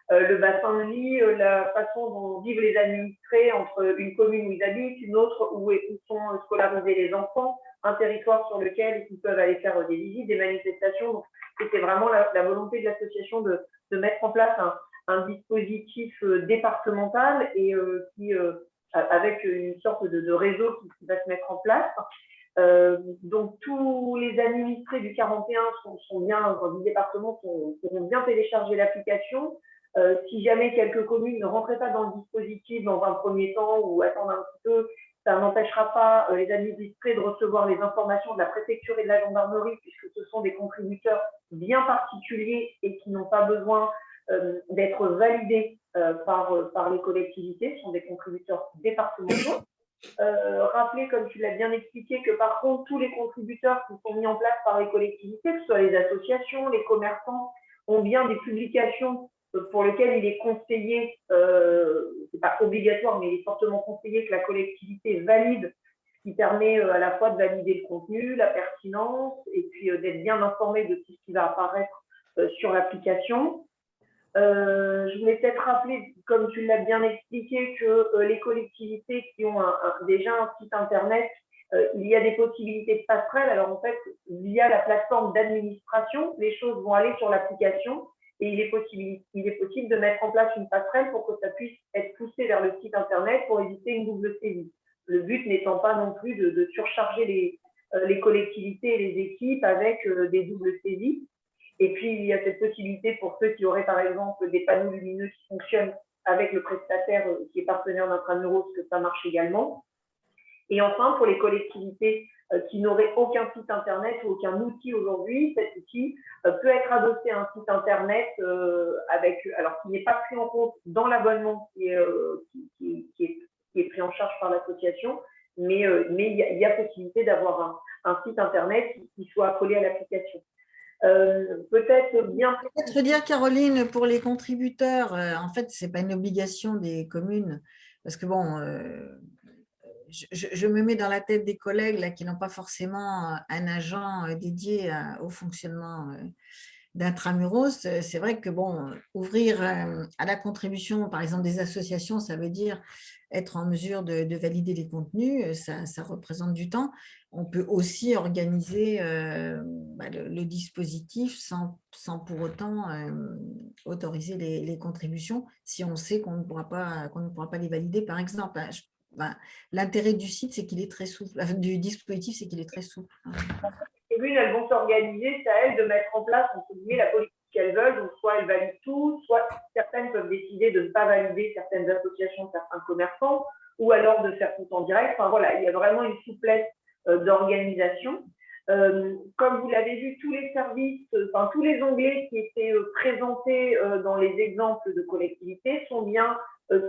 le bassin de vie, la façon dont vivent les administrés entre une commune où ils habitent, une autre où sont scolarisés les enfants, un territoire sur lequel ils peuvent aller faire des visites, des manifestations. Donc, c'était vraiment la volonté de l'association de mettre en place un dispositif départemental et avec une sorte de réseau qui va se mettre en place. Donc tous les administrés du 41 sont bien, du département pourront bien télécharger l'application. Si jamais quelques communes ne rentraient pas dans le dispositif dans un premier temps ou attendent un petit peu, ça n'empêchera pas les administrés de recevoir les informations de la préfecture et de la gendarmerie, puisque ce sont des contributeurs bien particuliers et qui n'ont pas besoin d'être validés par les collectivités. Ce sont des contributeurs départementaux. Rappeler, comme tu l'as bien expliqué, que par contre, tous les contributeurs qui sont mis en place par les collectivités, que ce soit les associations, les commerçants, ont bien des publications pour lesquelles il est conseillé, c'est pas obligatoire, mais il est fortement conseillé que la collectivité valide, ce qui permet à la fois de valider le contenu, la pertinence, et puis d'être bien informé de tout ce qui va apparaître sur l'application. Je voulais peut-être rappeler, comme tu l'as bien expliqué, que les collectivités qui ont déjà un site internet, il y a des possibilités de passerelle. Alors en fait, via la plateforme d'administration, les choses vont aller sur l'application et il est possible de mettre en place une passerelle pour que ça puisse être poussé vers le site internet pour éviter une double saisie. Le but n'étant pas non plus de surcharger les collectivités et les équipes avec des doubles saisies. Et puis, il y a cette possibilité pour ceux qui auraient, par exemple, des panneaux lumineux qui fonctionnent avec le prestataire qui est partenaire d'Intramuros, que ça marche également. Et enfin, pour les collectivités qui n'auraient aucun site Internet ou aucun outil aujourd'hui, cet outil peut être adossé à un site Internet alors qui n'est pas pris en compte dans l'abonnement qui est pris en charge par l'association, mais il y a possibilité d'avoir un site Internet qui soit accolé à l'application. Peut-être dire, Caroline, pour les contributeurs, en fait, ce n'est pas une obligation des communes, parce que bon, je me mets dans la tête des collègues là, qui n'ont pas forcément un agent dédié au fonctionnement d'Intramuros. C'est vrai que bon, ouvrir à la contribution, par exemple, des associations, ça veut dire être en mesure de valider les contenus, ça représente du temps. On peut aussi organiser le dispositif sans pour autant autoriser les contributions si on sait qu'on ne pourra pas les valider, par exemple. L'intérêt du site, c'est qu'il est très souple, du dispositif, c'est qu'il est très souple. Les communes, elles vont s'organiser, c'est à elles de mettre en place, entre guillemets, la politique qu'elles veulent. Donc, soit elles valident tout, soit certaines peuvent décider de ne pas valider certaines associations, certains commerçants, ou alors de faire tout en direct. Enfin, voilà, il y a vraiment une souplesse d'organisation. Comme vous l'avez vu, tous les services, tous les onglets qui étaient présentés dans les exemples de collectivités sont bien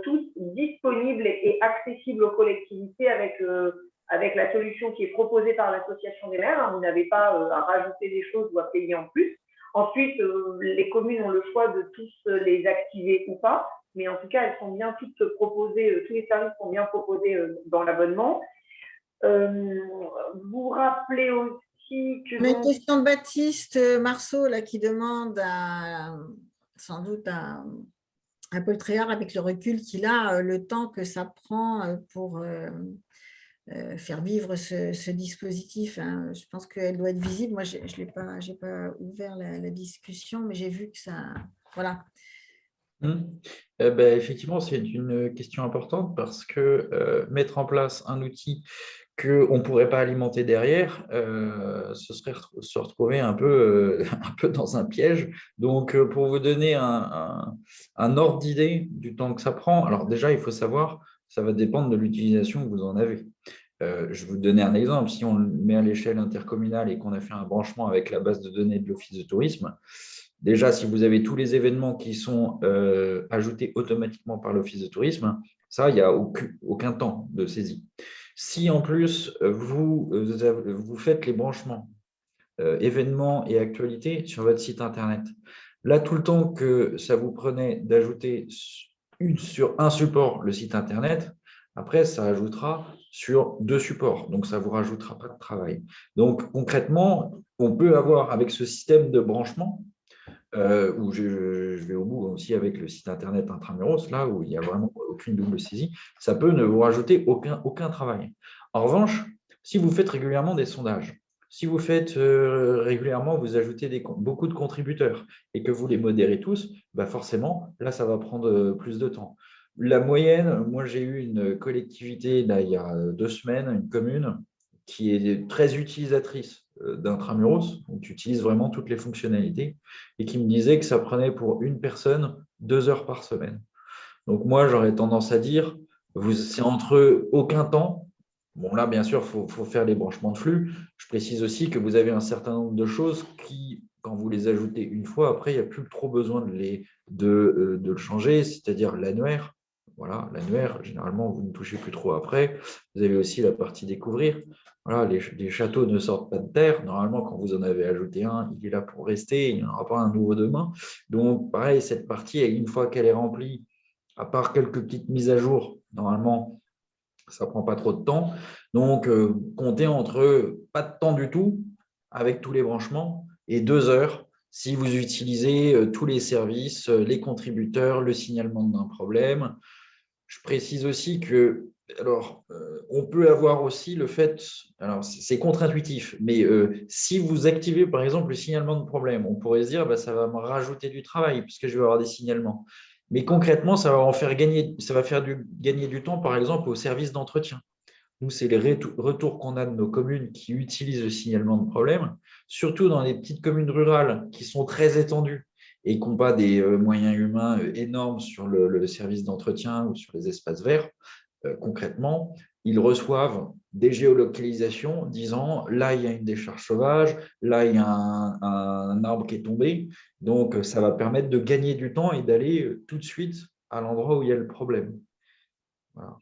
tous disponibles et accessibles aux collectivités avec la solution qui est proposée par l'association des maires. Vous n'avez pas à rajouter des choses ou à payer en plus. Ensuite, les communes ont le choix de tous les activer ou pas, mais en tout cas, elles sont bien toutes proposées, tous les services sont bien proposés dans l'abonnement. Vous rappelez aussi que… Une question de Baptiste Marceau là, qui demande sans doute à Paul Tréhard, avec le recul qu'il a, le temps que ça prend pour faire vivre ce dispositif. Hein. Je pense qu'elle doit être visible. Moi, je n'ai pas ouvert la discussion, mais j'ai vu que ça… Voilà. Effectivement, c'est une question importante parce que mettre en place un outil qu'on ne pourrait pas alimenter derrière, ce serait se retrouver un peu dans un piège. Donc, pour vous donner un ordre d'idée du temps que ça prend, alors déjà, il faut savoir, ça va dépendre de l'utilisation que vous en avez. Je vais vous donner un exemple. Si on le met à l'échelle intercommunale et qu'on a fait un branchement avec la base de données de l'Office de tourisme, déjà, si vous avez tous les événements qui sont ajoutés automatiquement par l'Office de tourisme, ça, il n'y a aucun temps de saisie. Si en plus, vous faites les branchements événements et actualités sur votre site Internet, là, tout le temps que ça vous prenait d'ajouter sur un support, le site Internet. Après, ça ajoutera sur 2 supports. Donc, ça ne vous rajoutera pas de travail. Donc, concrètement, on peut avoir avec ce système de branchement, où je vais au bout aussi avec le site Internet Intramuros, là où il n'y a vraiment aucune double saisie, ça peut ne vous rajouter aucun travail. En revanche, si vous faites régulièrement des sondages, si vous faites régulièrement, vous ajoutez beaucoup de contributeurs et que vous les modérez tous, bah forcément, là, ça va prendre plus de temps. La moyenne, moi, j'ai eu une collectivité, là, il y a 2 semaines, une commune qui est très utilisatrice d'Intramuros, donc tu utilises vraiment toutes les fonctionnalités, et qui me disait que ça prenait pour une personne 2 heures par semaine. Donc moi, j'aurais tendance à dire, c'est entre aucun temps. Bon, là, bien sûr, il faut faire les branchements de flux. Je précise aussi que vous avez un certain nombre de choses qui, quand vous les ajoutez une fois, après, il n'y a plus trop besoin de le changer, c'est-à-dire l'annuaire. Voilà, l'annuaire, généralement, vous ne touchez plus trop après. Vous avez aussi la partie découvrir. Voilà, les châteaux ne sortent pas de terre. Normalement, quand vous en avez ajouté un, il est là pour rester. Il n'y en aura pas un nouveau demain. Donc, pareil, cette partie, une fois qu'elle est remplie, à part quelques petites mises à jour, normalement, ça ne prend pas trop de temps. Donc, comptez entre pas de temps du tout avec tous les branchements et 2 heures si vous utilisez tous les services, les contributeurs, le signalement d'un problème. Je précise aussi que, alors, on peut avoir aussi le fait, alors c'est contre-intuitif, mais si vous activez par exemple le signalement de problème, on pourrait se dire bah, ça va me rajouter du travail puisque je vais avoir des signalements. Mais concrètement, ça va en faire gagner, ça va faire gagner du temps, par exemple, au service d'entretien. Nous, c'est les retours qu'on a de nos communes qui utilisent le signalement de problème, surtout dans les petites communes rurales qui sont très étendues et qui n'ont pas des moyens humains énormes sur le service d'entretien ou sur les espaces verts. Concrètement, ils reçoivent des géolocalisations disant là, il y a une décharge sauvage, là, il y a un arbre qui est tombé. Donc, ça va permettre de gagner du temps et d'aller tout de suite à l'endroit où il y a le problème. Voilà.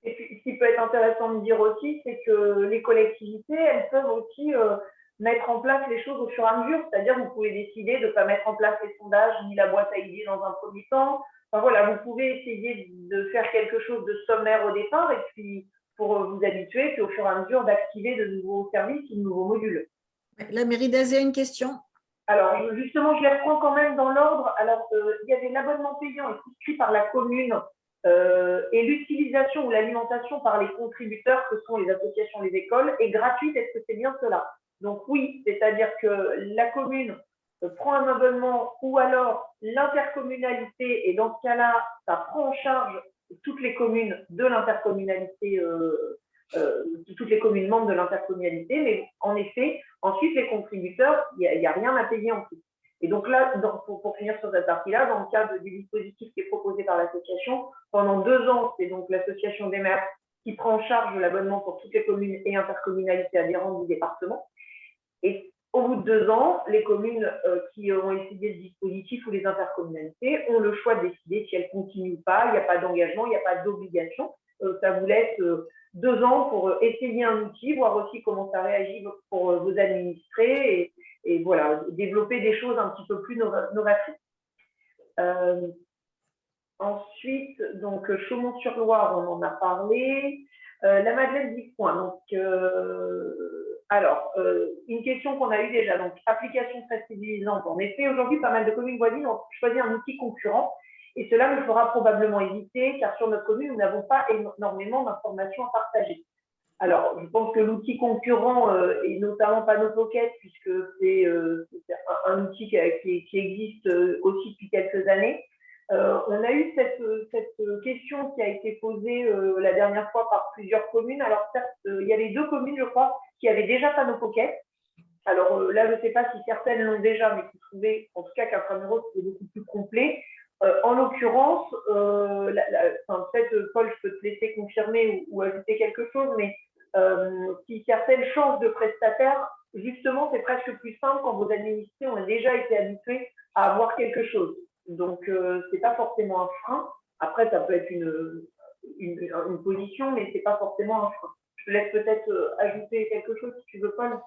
Et puis, ce qui peut être intéressant de dire aussi, c'est que les collectivités, elles peuvent aussi mettre en place les choses au fur et à mesure. C'est-à-dire, vous pouvez décider de ne pas mettre en place les sondages ni la boîte à idées dans un premier temps. Enfin, voilà, vous pouvez essayer de faire quelque chose de sommaire au départ et puis pour vous habituer, puis au fur et à mesure d'activer de nouveaux services, de nouveaux modules. La mairie d'Azé a une question. Alors, justement, je les reprends quand même dans l'ordre. Alors, il y avait l'abonnement payant et souscrit par la commune et l'utilisation ou l'alimentation par les contributeurs, que sont les associations, les écoles, est gratuite. Est-ce que c'est bien cela? Donc oui, c'est-à-dire que la commune prend un abonnement ou alors l'intercommunalité, et dans ce cas-là, ça prend en charge toutes les communes de l'intercommunalité, toutes les communes membres de l'intercommunalité, mais en effet, ensuite, les contributeurs, il n'y a rien à payer en plus. Et donc là, pour finir sur cette partie-là, dans le cadre du dispositif qui est proposé par l'association, pendant 2 ans, c'est donc l'association des maires qui prend en charge l'abonnement pour toutes les communes et intercommunalités adhérentes du département. Et au bout de 2 ans, les communes qui ont essayé le dispositif ou les intercommunalités ont le choix de décider si elles continuent ou pas. Il n'y a pas d'engagement, il n'y a pas d'obligation. Ça vous laisse 2 ans pour essayer un outil, voir aussi comment ça réagit pour vos administrés et voilà, développer des choses un petit peu plus novatrices. Ensuite, donc Chaumont-sur-Loire, on en a parlé. La Madeleine d'Ixpoint. Donc, alors, une question qu'on a eue déjà. Donc, application très civilisante. En effet, aujourd'hui, pas mal de communes voisines ont choisi un outil concurrent. Et cela nous fera probablement hésiter, car sur notre commune, nous n'avons pas énormément d'informations à partager. Alors, je pense que l'outil concurrent est notamment PanneauPocket, puisque c'est un outil qui existe aussi depuis quelques années. On a eu cette question qui a été posée la dernière fois par plusieurs communes. Alors, certes, il y avait 2 communes, je crois, qui avaient déjà PanneauPocket. Alors là, je ne sais pas si certaines l'ont déjà, mais qui trouvaient, en tout cas, qu'Intramuros, c'était beaucoup plus complet. En l'occurrence, peut-être, Paul, je peux te laisser confirmer ou ajouter quelque chose, mais si certaines changent de prestataire, justement, c'est presque plus simple quand vos administrés ont déjà été habitués à avoir quelque chose. Donc, ce n'est pas forcément un frein. Après, ça peut être une position, mais ce n'est pas forcément un frein. Je te laisse peut-être ajouter quelque chose si tu veux, Paul.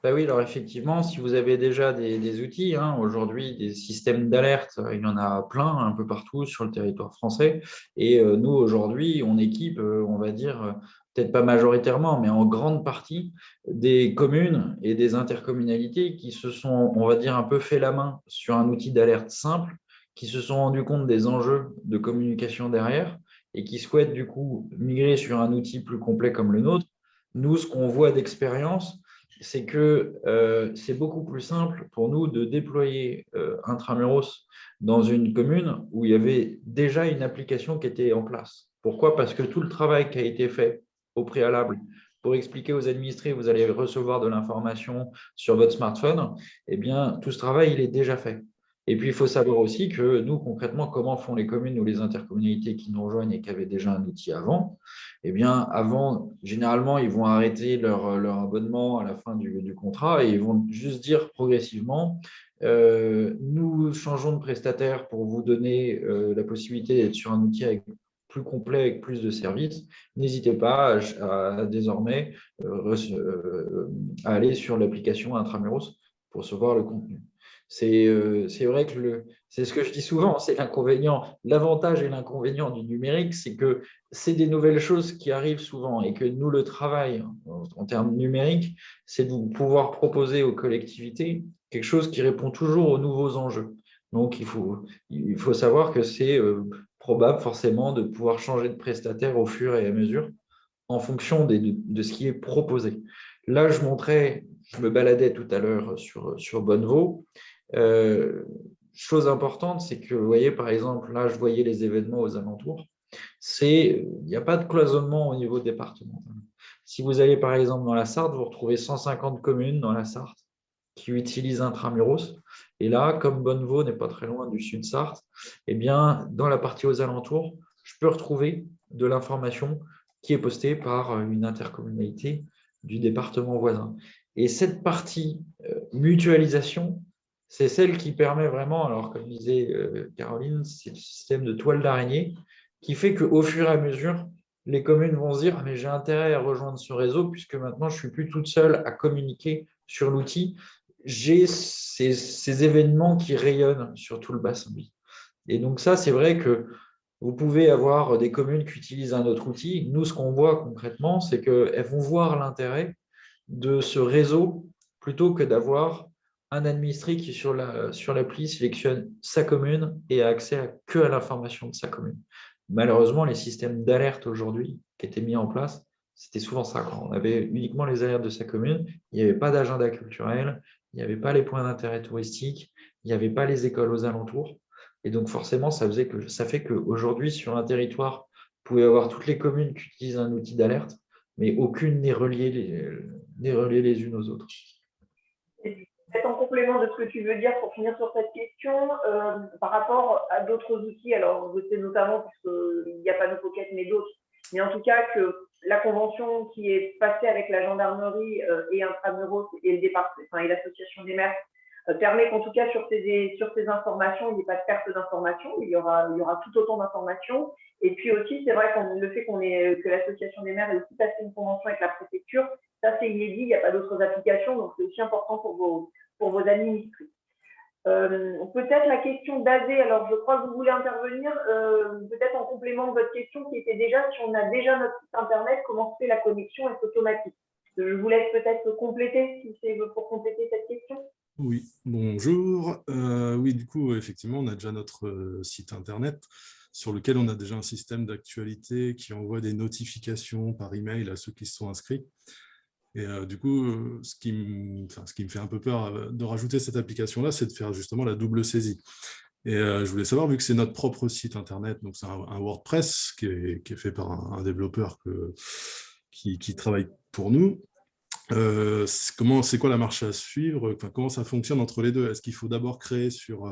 Bah oui, alors effectivement, si vous avez déjà des outils, hein, aujourd'hui, des systèmes d'alerte, il y en a plein un peu partout sur le territoire français. Et nous, aujourd'hui, on équipe, on va dire, peut-être pas majoritairement, mais en grande partie, des communes et des intercommunalités qui se sont, on va dire, un peu fait la main sur un outil d'alerte simple, qui se sont rendus compte des enjeux de communication derrière et qui souhaitent du coup migrer sur un outil plus complet comme le nôtre. Nous, ce qu'on voit d'expérience, c'est que c'est beaucoup plus simple pour nous de déployer Intramuros dans une commune où il y avait déjà une application qui était en place. Pourquoi? Parce que tout le travail qui a été fait au préalable pour expliquer aux administrés, vous allez recevoir de l'information sur votre smartphone, eh bien, tout ce travail, il est déjà fait. Et puis, il faut savoir aussi que nous, concrètement, comment font les communes ou les intercommunalités qui nous rejoignent et qui avaient déjà un outil avant? Eh bien, avant, généralement, ils vont arrêter leur abonnement à la fin du contrat et ils vont juste dire progressivement, nous changeons de prestataire pour vous donner la possibilité d'être sur un outil plus complet, avec plus de services. N'hésitez pas à désormais à aller sur l'application Intramuros pour recevoir le contenu. C'est vrai que c'est ce que je dis souvent, c'est l'inconvénient. L'avantage et l'inconvénient du numérique, c'est que c'est des nouvelles choses qui arrivent souvent et que nous, le travail en termes numériques, c'est de pouvoir proposer aux collectivités quelque chose qui répond toujours aux nouveaux enjeux. Donc, il faut savoir que c'est probable forcément de pouvoir changer de prestataire au fur et à mesure en fonction de ce qui est proposé. Là, je me baladais tout à l'heure sur Bonneveau. Chose importante, c'est que, vous voyez, par exemple, là, je voyais les événements aux alentours. Il n'y a pas de cloisonnement au niveau départemental. Si vous allez, par exemple, dans la Sarthe, vous retrouvez 150 communes dans la Sarthe qui utilisent Intramuros. Et là, comme Bonneveau n'est pas très loin du Sud-Sarthe, eh bien, dans la partie aux alentours, je peux retrouver de l'information qui est postée par une intercommunalité du département voisin. Et cette partie mutualisation, c'est celle qui permet vraiment, alors comme disait Caroline, c'est le système de toile d'araignée qui fait qu'au fur et à mesure, les communes vont se dire ah, mais j'ai intérêt à rejoindre ce réseau puisque maintenant je ne suis plus toute seule à communiquer sur l'outil. J'ai ces événements qui rayonnent sur tout le bassin de vie. Et donc ça, c'est vrai que vous pouvez avoir des communes qui utilisent un autre outil. Nous, ce qu'on voit concrètement, c'est qu'elles vont voir l'intérêt de ce réseau plutôt que d'avoir un administré qui, sur l'appli, sélectionne sa commune et a accès que à l'information de sa commune. Malheureusement, les systèmes d'alerte aujourd'hui qui étaient mis en place, c'était souvent ça. Quand on avait uniquement les alertes de sa commune, il n'y avait pas d'agenda culturel, il n'y avait pas les points d'intérêt touristique, il n'y avait pas les écoles aux alentours. Et donc, forcément, ça fait qu'aujourd'hui, sur un territoire, vous pouvez avoir toutes les communes qui utilisent un outil d'alerte, mais aucune n'est reliée les unes aux autres. Peut-être en complément de ce que tu veux dire pour finir sur cette question, par rapport à d'autres outils, alors je sais notamment, puisqu'il n'y a pas de Pocket mais d'autres, mais en tout cas que la convention qui est passée avec la gendarmerie et Intramuros et le département, et l'association des maires permet qu'en tout cas sur ces informations, il n'y ait pas de perte d'informations, il y aura tout autant d'informations. Et puis aussi, c'est vrai le fait que l'association des maires ait aussi passé une convention avec la préfecture, ça c'est inédit, il n'y a pas d'autres applications, donc c'est aussi important pour vos administrés. Peut-être la question d'Azé, alors je crois que vous voulez intervenir, peut-être en complément de votre question qui était déjà, si on a déjà notre site internet, comment se fait la connexion? Est-ce automatique? Je vous laisse peut-être compléter, si c'est pour compléter cette question. Oui, bonjour. Oui, du coup, effectivement, on a déjà notre site internet sur lequel on a déjà un système d'actualité qui envoie des notifications par email à ceux qui se sont inscrits. Et du coup, ce qui me fait un peu peur de rajouter cette application-là, c'est de faire justement la double saisie. Et je voulais savoir, vu que c'est notre propre site internet, donc c'est un WordPress qui est fait par un développeur qui travaille pour nous, c'est quoi la marche à suivre? Enfin, comment ça fonctionne entre les deux? Est-ce qu'il faut d'abord créer sur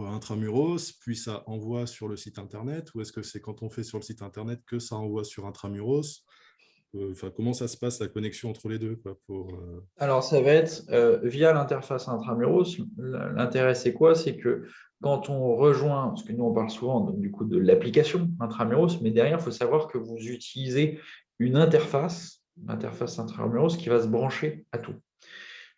Intramuros, puis ça envoie sur le site internet, ou est-ce que c'est quand on fait sur le site internet que ça envoie sur Intramuros? Enfin, comment ça se passe la connexion entre les deux, quoi, Alors, ça va être via l'interface Intramuros. L'intérêt, c'est quoi? C'est que quand on rejoint, parce que nous, on parle souvent du coup de l'application Intramuros, mais derrière, il faut savoir que vous utilisez une interface Intramuros qui va se brancher à tout.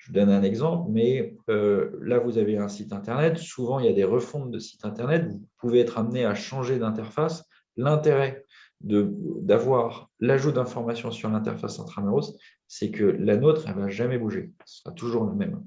Je vous donne un exemple, mais là, vous avez un site Internet. Souvent, il y a des refontes de sites Internet. Vous pouvez être amené à changer d'interface. L'intérêt d'avoir l'ajout d'informations sur l'interface intramuros, c'est que la nôtre, elle ne va jamais bouger. Ce sera toujours la même.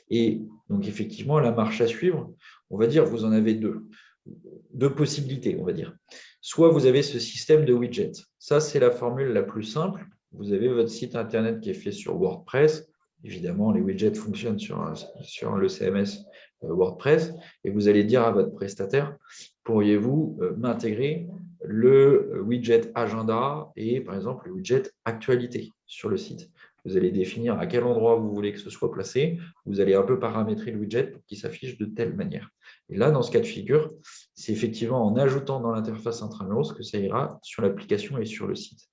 Et donc, effectivement, la marche à suivre, on va dire, vous en avez deux possibilités, on va dire. Soit vous avez ce système de widgets. Ça, c'est la formule la plus simple. Vous avez votre site Internet qui est fait sur WordPress. Évidemment, les widgets fonctionnent sur le CMS WordPress. Et vous allez dire à votre prestataire, pourriez-vous m'intégrer le widget agenda et, par exemple, le widget actualité sur le site. Vous allez définir à quel endroit vous voulez que ce soit placé. Vous allez un peu paramétrer le widget pour qu'il s'affiche de telle manière. Et là, dans ce cas de figure, c'est effectivement en ajoutant dans l'interface intramuros que ça ira sur l'application et sur le site.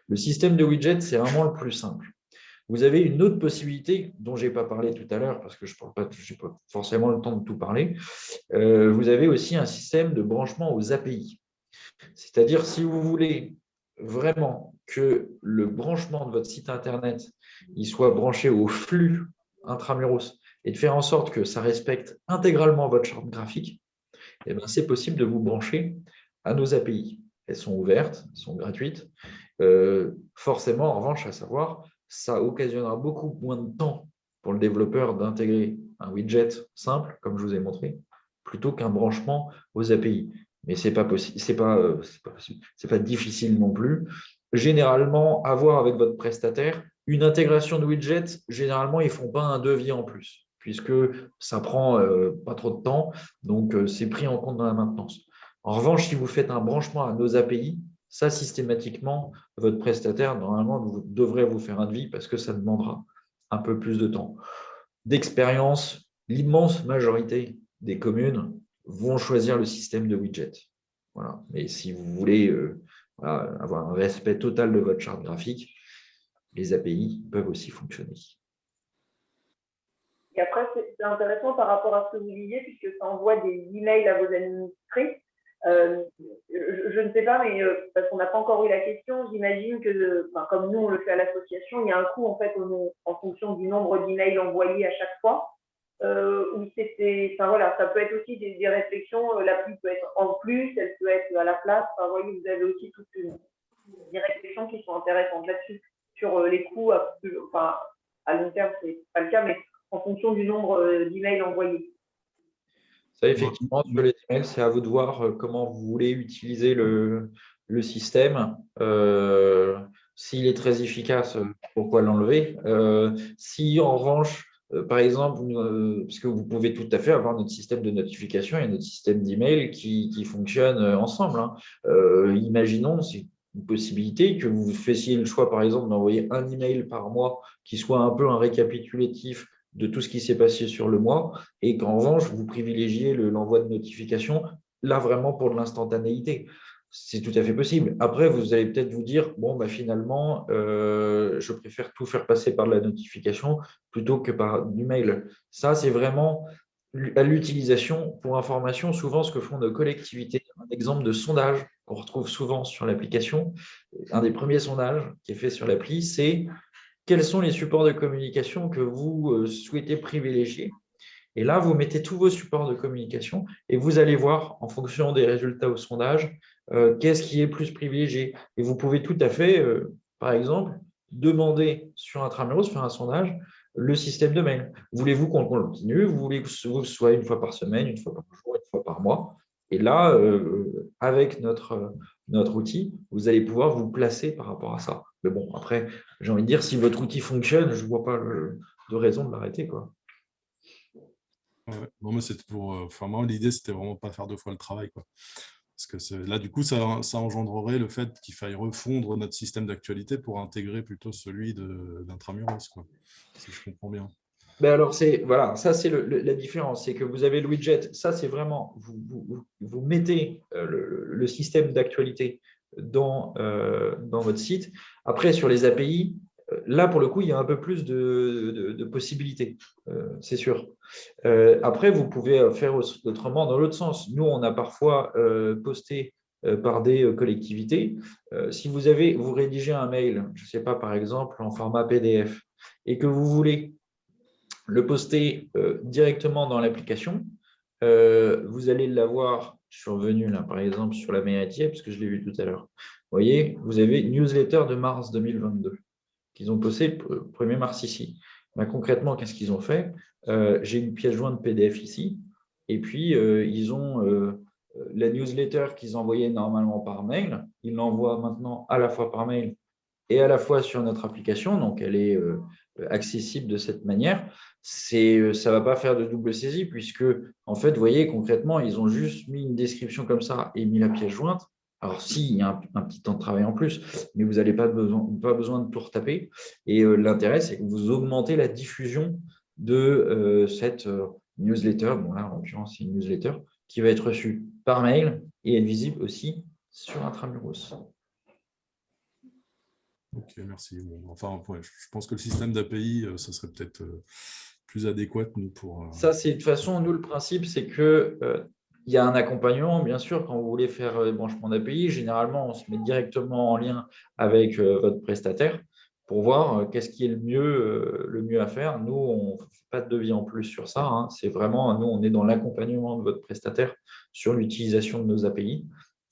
Le système de widget, c'est vraiment le plus simple. Vous avez une autre possibilité dont je n'ai pas parlé tout à l'heure parce que je n'ai pas forcément le temps de tout parler. Vous avez aussi un système de branchement aux API. C'est-à-dire, si vous voulez vraiment que le branchement de votre site Internet il soit branché au flux intramuros et de faire en sorte que ça respecte intégralement votre charte graphique, eh bien, c'est possible de vous brancher à nos API. Elles sont ouvertes, elles sont gratuites. Forcément, en revanche, à savoir, ça occasionnera beaucoup moins de temps pour le développeur d'intégrer un widget simple, comme je vous ai montré, plutôt qu'un branchement aux API. Mais ce n'est pas possible, c'est pas difficile non plus. Généralement, avoir avec votre prestataire une intégration de widgets, généralement, ils ne font pas un devis en plus, puisque ça prend pas trop de temps, donc c'est pris en compte dans la maintenance. En revanche, si vous faites un branchement à nos API, ça, systématiquement, votre prestataire, normalement, devrait vous faire un devis parce que ça demandera un peu plus de temps. D'expérience, l'immense majorité des communes vont choisir le système de widget. Voilà. Mais si vous voulez avoir un respect total de votre charte graphique, les API peuvent aussi fonctionner. Et après, c'est intéressant par rapport à ce que vous disiez, puisque ça envoie des emails à vos administrés. Je ne sais pas, mais parce qu'on n'a pas encore eu la question, j'imagine que, comme nous on le fait à l'association, il y a un coût en fait en fonction du nombre d'emails envoyés à chaque fois. Voilà, ça peut être aussi des réflexions. L'appli peut être en plus, elle peut être à la place. Enfin, voyez, vous avez aussi toutes des réflexions qui sont intéressantes là-dessus sur les coûts. À long terme, c'est pas le cas, mais en fonction du nombre d'emails envoyés. Ça, effectivement, sur les emails, c'est à vous de voir comment vous voulez utiliser le système. S'il est très efficace, pourquoi l'enlever? Si, en revanche, par exemple, parce que vous pouvez tout à fait avoir notre système de notification et notre système d'email qui fonctionnent ensemble. Imaginons, c'est une possibilité que vous fassiez le choix, par exemple, d'envoyer un email par mois qui soit un peu un récapitulatif de tout ce qui s'est passé sur le mois et qu'en revanche, vous privilégiez l'envoi de notifications, là vraiment pour de l'instantanéité. C'est tout à fait possible. Après, vous allez peut-être vous dire, bon, finalement, je préfère tout faire passer par de la notification plutôt que par du mail. Ça, c'est vraiment à l'utilisation. Pour information, souvent, ce que font nos collectivités, un exemple de sondage qu'on retrouve souvent sur l'application, un des premiers sondages qui est fait sur l'appli, c'est quels sont les supports de communication que vous souhaitez privilégier. Et là, vous mettez tous vos supports de communication et vous allez voir, en fonction des résultats au sondage, qu'est-ce qui est plus privilégié. Et vous pouvez tout à fait, par exemple, demander sur Intramuros, faire un sondage, le système de mail. Voulez-vous qu'on continue? Vous voulez que ce soit une fois par semaine, une fois par jour, une fois par mois? Et là, avec notre outil, vous allez pouvoir vous placer par rapport à ça. Mais bon, après, j'ai envie de dire, si votre outil fonctionne, je ne vois pas de raison de l'arrêter, quoi. Ouais. Non, mais c'était moi, l'idée, c'était vraiment pas faire deux fois le travail, quoi. Parce que là, du coup, ça engendrerait le fait qu'il faille refondre notre système d'actualité pour intégrer plutôt celui d'Intramuros, quoi. Si je comprends bien. Ben alors, voilà, ça c'est la différence, c'est que vous avez le widget, ça c'est vraiment, vous mettez le système d'actualité dans votre site. Après, sur les API, là pour le coup, il y a un peu plus de possibilités, c'est sûr. Après, vous pouvez faire autrement dans l'autre sens. Nous, on a parfois posté par des collectivités. Si vous rédigez un mail, je ne sais pas, par exemple, en format PDF, et que vous voulez le poster directement dans l'application. Vous allez l'avoir survenu là, par exemple, sur la mairie, parce que je l'ai vu tout à l'heure. Vous voyez, vous avez newsletter de mars 2022 qu'ils ont posté le 1er mars ici. Ben, concrètement, qu'est-ce qu'ils ont fait? J'ai une pièce jointe PDF ici, et puis ils ont la newsletter qu'ils envoyaient normalement par mail. Ils l'envoient maintenant à la fois par mail et à la fois sur notre application, donc elle est accessible de cette manière. Ça ne va pas faire de double saisie, puisque, en fait, vous voyez, concrètement, ils ont juste mis une description comme ça et mis la pièce jointe. Alors, si, il y a un petit temps de travail en plus, mais vous n'avez pas besoin de tout retaper. Et l'intérêt, c'est que vous augmentez la diffusion de cette newsletter. Bon, là, en l'occurrence, c'est une newsletter qui va être reçue par mail et être visible aussi sur Intramuros. Ok, merci. Bon, enfin, ouais, je pense que le système d'API, ça serait peut-être plus adéquat, nous, pour… Ça, c'est de toute façon, nous, le principe, c'est que il y a un accompagnement, bien sûr, quand vous voulez faire le branchement d'API. Généralement, on se met directement en lien avec votre prestataire pour voir qu'est-ce qui est le mieux à faire. Nous, on ne fait pas de devis en plus sur ça. Hein. C'est vraiment, nous, on est dans l'accompagnement de votre prestataire sur l'utilisation de nos API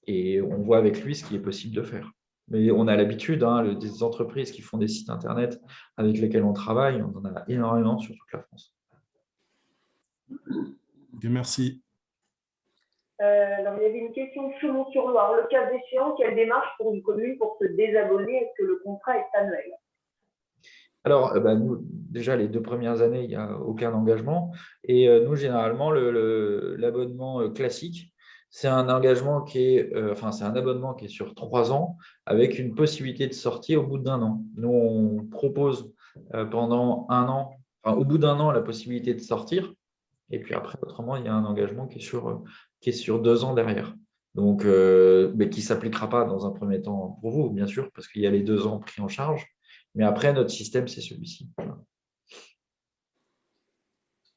et on voit avec lui ce qui est possible de faire. Mais on a l'habitude, hein, des entreprises qui font des sites Internet avec lesquels on travaille, on en a énormément sur toute la France. Ok, merci. Alors, il y avait une question de Chaumont-sur-Loire. Le cas échéant, quelle démarche pour une commune pour se désabonner? Est-ce que le contrat est annuel? Alors, nous, déjà, les 2 premières années, il n'y a aucun engagement. Et nous, généralement, l'abonnement classique, c'est un engagement c'est un abonnement qui est sur 3 ans avec une possibilité de sortie au bout d'1 an. Nous, on propose pendant 1 an, au bout d'1 an, la possibilité de sortir. Et puis après, autrement, il y a un engagement qui est sur 2 ans derrière. Donc, mais qui ne s'appliquera pas dans un premier temps pour vous, bien sûr, parce qu'il y a les 2 ans pris en charge. Mais après, notre système, c'est celui-ci.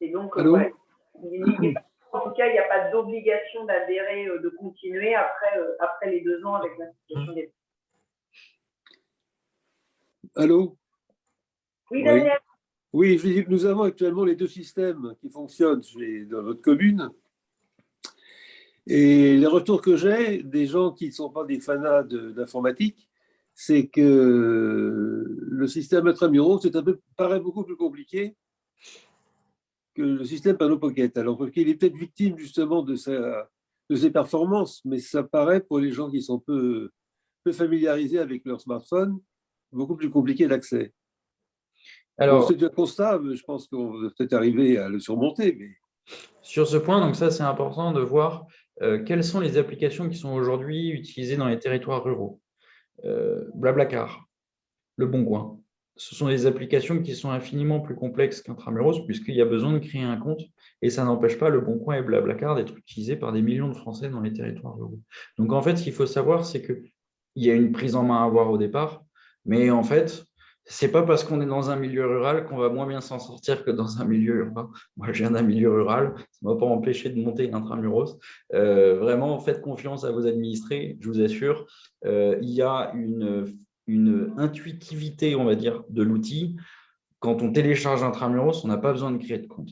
Et donc, ouais, en tout cas, il n'y a pas d'obligation d'adhérer, de continuer après les 2 ans avec la situation des… Allô? Oui, Daniel. Oui, je dis que nous avons actuellement les 2 systèmes qui fonctionnent dans notre commune. Et les retours que j'ai des gens qui ne sont pas des fanats d'informatique, c'est que le système Intramuros paraît beaucoup plus compliqué que le système Panneau Pocket. Alors qu'il est peut-être victime justement de ses performances, mais ça paraît pour les gens qui sont peu familiarisés avec leur smartphone, beaucoup plus compliqué d'accès. Alors, c'est un constat, je pense qu'on va peut-être arriver à le surmonter. Mais… Sur ce point, donc ça, c'est important de voir quelles sont les applications qui sont aujourd'hui utilisées dans les territoires ruraux. Blablacar, Le Bon Coin. Ce sont des applications qui sont infiniment plus complexes qu'Intramuros, puisqu'il y a besoin de créer un compte, et ça n'empêche pas Le Bon Coin et Blablacar d'être utilisés par des millions de Français dans les territoires ruraux. Donc, en fait, ce qu'il faut savoir, c'est qu'il y a une prise en main à avoir au départ, mais en fait, ce n'est pas parce qu'on est dans un milieu rural qu'on va moins bien s'en sortir que dans un milieu urbain. Moi, je viens d'un milieu rural, ça ne m'a pas empêché de monter Intramuros. Vraiment, faites confiance à vos administrés, je vous assure. Il y a une intuitivité, on va dire, de l'outil. Quand on télécharge Intramuros, on n'a pas besoin de créer de compte.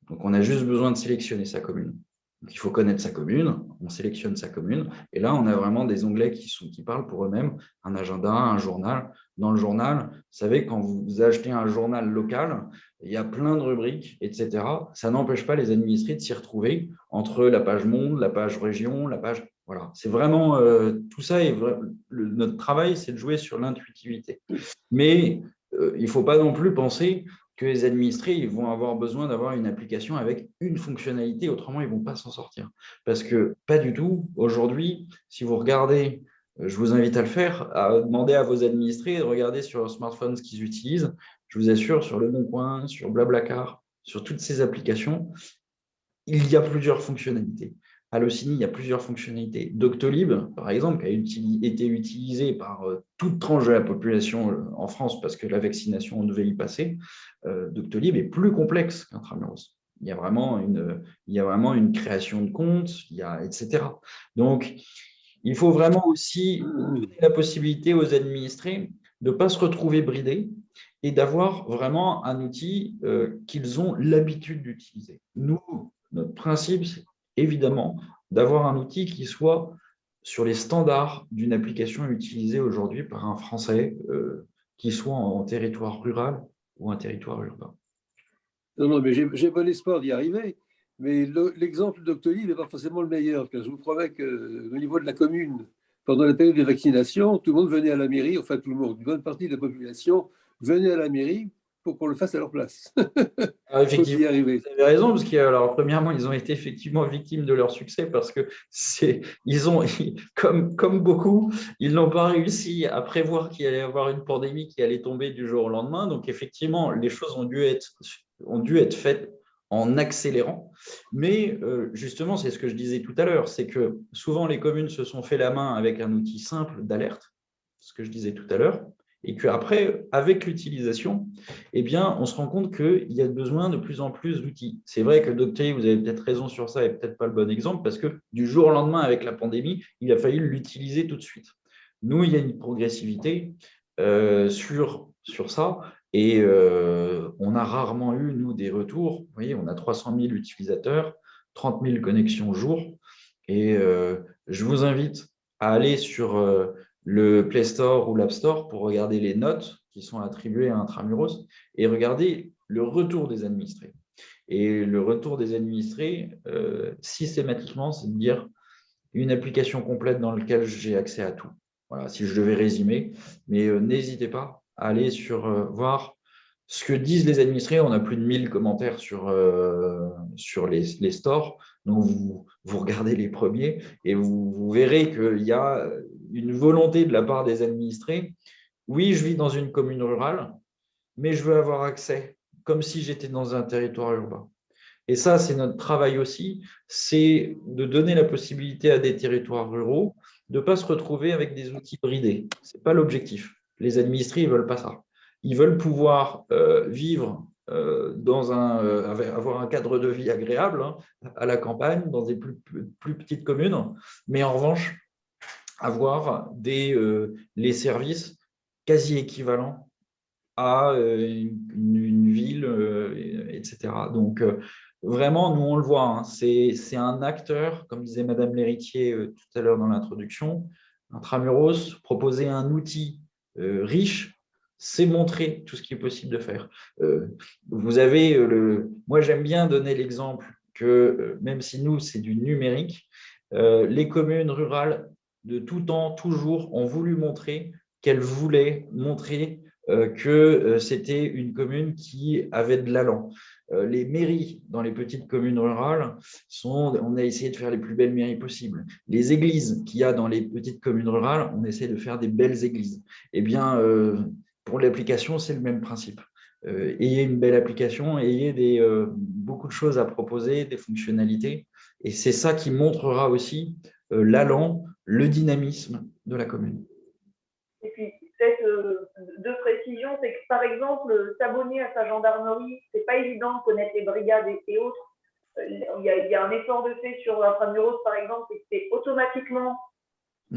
Donc, on a juste besoin de sélectionner sa commune. Donc, il faut connaître sa commune, on sélectionne sa commune, et là, on a vraiment des onglets qui parlent pour eux-mêmes, un agenda, un journal. Dans le journal, vous savez, quand vous achetez un journal local, il y a plein de rubriques, etc. Ça n'empêche pas les administrés de s'y retrouver entre la page monde, la page région, la page… Voilà, c'est vraiment tout ça. Notre travail, c'est de jouer sur l'intuitivité. Mais il ne faut pas non plus penser que les administrés ils vont avoir besoin d'avoir une application avec une fonctionnalité, autrement, ils ne vont pas s'en sortir. Parce que pas du tout. Aujourd'hui, si vous regardez, je vous invite à le faire, à demander à vos administrés de regarder sur leur smartphone ce qu'ils utilisent. Je vous assure, sur Le Bon Coin, sur Blablacar, sur toutes ces applications, il y a plusieurs fonctionnalités. Allociné, il y a plusieurs fonctionnalités. Doctolib, par exemple, qui a été utilisé par toute tranche de la population en France parce que la vaccination devait y passer. Doctolib est plus complexe qu'Intramuros. Il y a vraiment une création de compte, etc. Donc, il faut vraiment aussi donner la possibilité aux administrés de ne pas se retrouver bridés et d'avoir vraiment un outil qu'ils ont l'habitude d'utiliser. Nous, notre principe, c'est évidemment d'avoir un outil qui soit sur les standards d'une application utilisée aujourd'hui par un Français, qui soit en territoire rural ou un territoire urbain. Non, non, mais j'ai bon espoir d'y arriver. Mais l'exemple Doctolib n'est pas forcément le meilleur, car je vous promets qu'au niveau de la commune, pendant la période de vaccination, tout le monde venait à la mairie, enfin tout le monde, une bonne partie de la population venait à la mairie pour qu'on le fasse à leur place. Alors, Faut y effectivement, arriver. vous avez raison, parce que, alors, premièrement, ils ont été effectivement victimes de leur succès parce que comme beaucoup, ils n'ont pas réussi à prévoir qu'il allait y avoir une pandémie qui allait tomber du jour au lendemain. Donc, effectivement, les choses ont dû être faites en accélérant. Mais justement, c'est ce que je disais tout à l'heure, c'est que souvent les communes se sont fait la main avec un outil simple d'alerte, ce que je disais tout à l'heure, et qu'après, avec l'utilisation, eh bien, on se rend compte qu'il y a besoin de plus en plus d'outils. C'est vrai que Doctolib, vous avez peut-être raison sur ça et peut-être pas le bon exemple, parce que du jour au lendemain, avec la pandémie, il a fallu l'utiliser tout de suite. Nous, il y a une progressivité sur ça, et on a rarement eu, nous, des retours. Vous voyez, on a 300 000 utilisateurs, 30 000 connexions jour, et je vous invite à aller sur le Play Store ou l'App Store pour regarder les notes qui sont attribuées à Intramuros et regarder le retour des administrés. Et le retour des administrés, systématiquement, c'est de dire une application complète dans laquelle j'ai accès à tout. Voilà, si je devais résumer, mais n'hésitez pas à aller voir ce que disent les administrés. On a plus de 1000 commentaires sur les stores. Donc, vous regardez les premiers et vous verrez qu'il y a une volonté de la part des administrés. Oui, je vis dans une commune rurale, mais je veux avoir accès comme si j'étais dans un territoire urbain. Et ça, c'est notre travail aussi, c'est de donner la possibilité à des territoires ruraux de ne pas se retrouver avec des outils bridés. Ce n'est pas l'objectif. Les administrés, ils ne veulent pas ça. Ils veulent pouvoir vivre avoir un cadre de vie agréable, hein, à la campagne, dans des plus petites communes, mais en revanche, avoir les services quasi équivalents à une ville, etc. Donc, vraiment, nous, on le voit, hein, c'est un acteur, comme disait Madame l'héritier tout à l'heure dans l'introduction, Intramuros, proposer un outil riche, c'est montrer tout ce qui est possible de faire. Vous avez moi, j'aime bien donner l'exemple que, même si nous, c'est du numérique, les communes rurales, de tout temps, toujours, ont voulu montrer qu'elles voulaient montrer que c'était une commune qui avait de l'allant. Les mairies dans les petites communes rurales on a essayé de faire les plus belles mairies possibles. Les églises qu'il y a dans les petites communes rurales, on essaie de faire des belles églises. Eh bien, pour l'application, c'est le même principe. Ayez une belle application, ayez beaucoup de choses à proposer, des fonctionnalités, et c'est ça qui montrera aussi l'allant, le dynamisme de la commune. Et puis, peut-être deux précisions, c'est que par exemple, s'abonner à sa gendarmerie, c'est pas évident de connaître les brigades et autres. Il y a un effort de fait sur Intramuros, par exemple, et c'est automatiquement,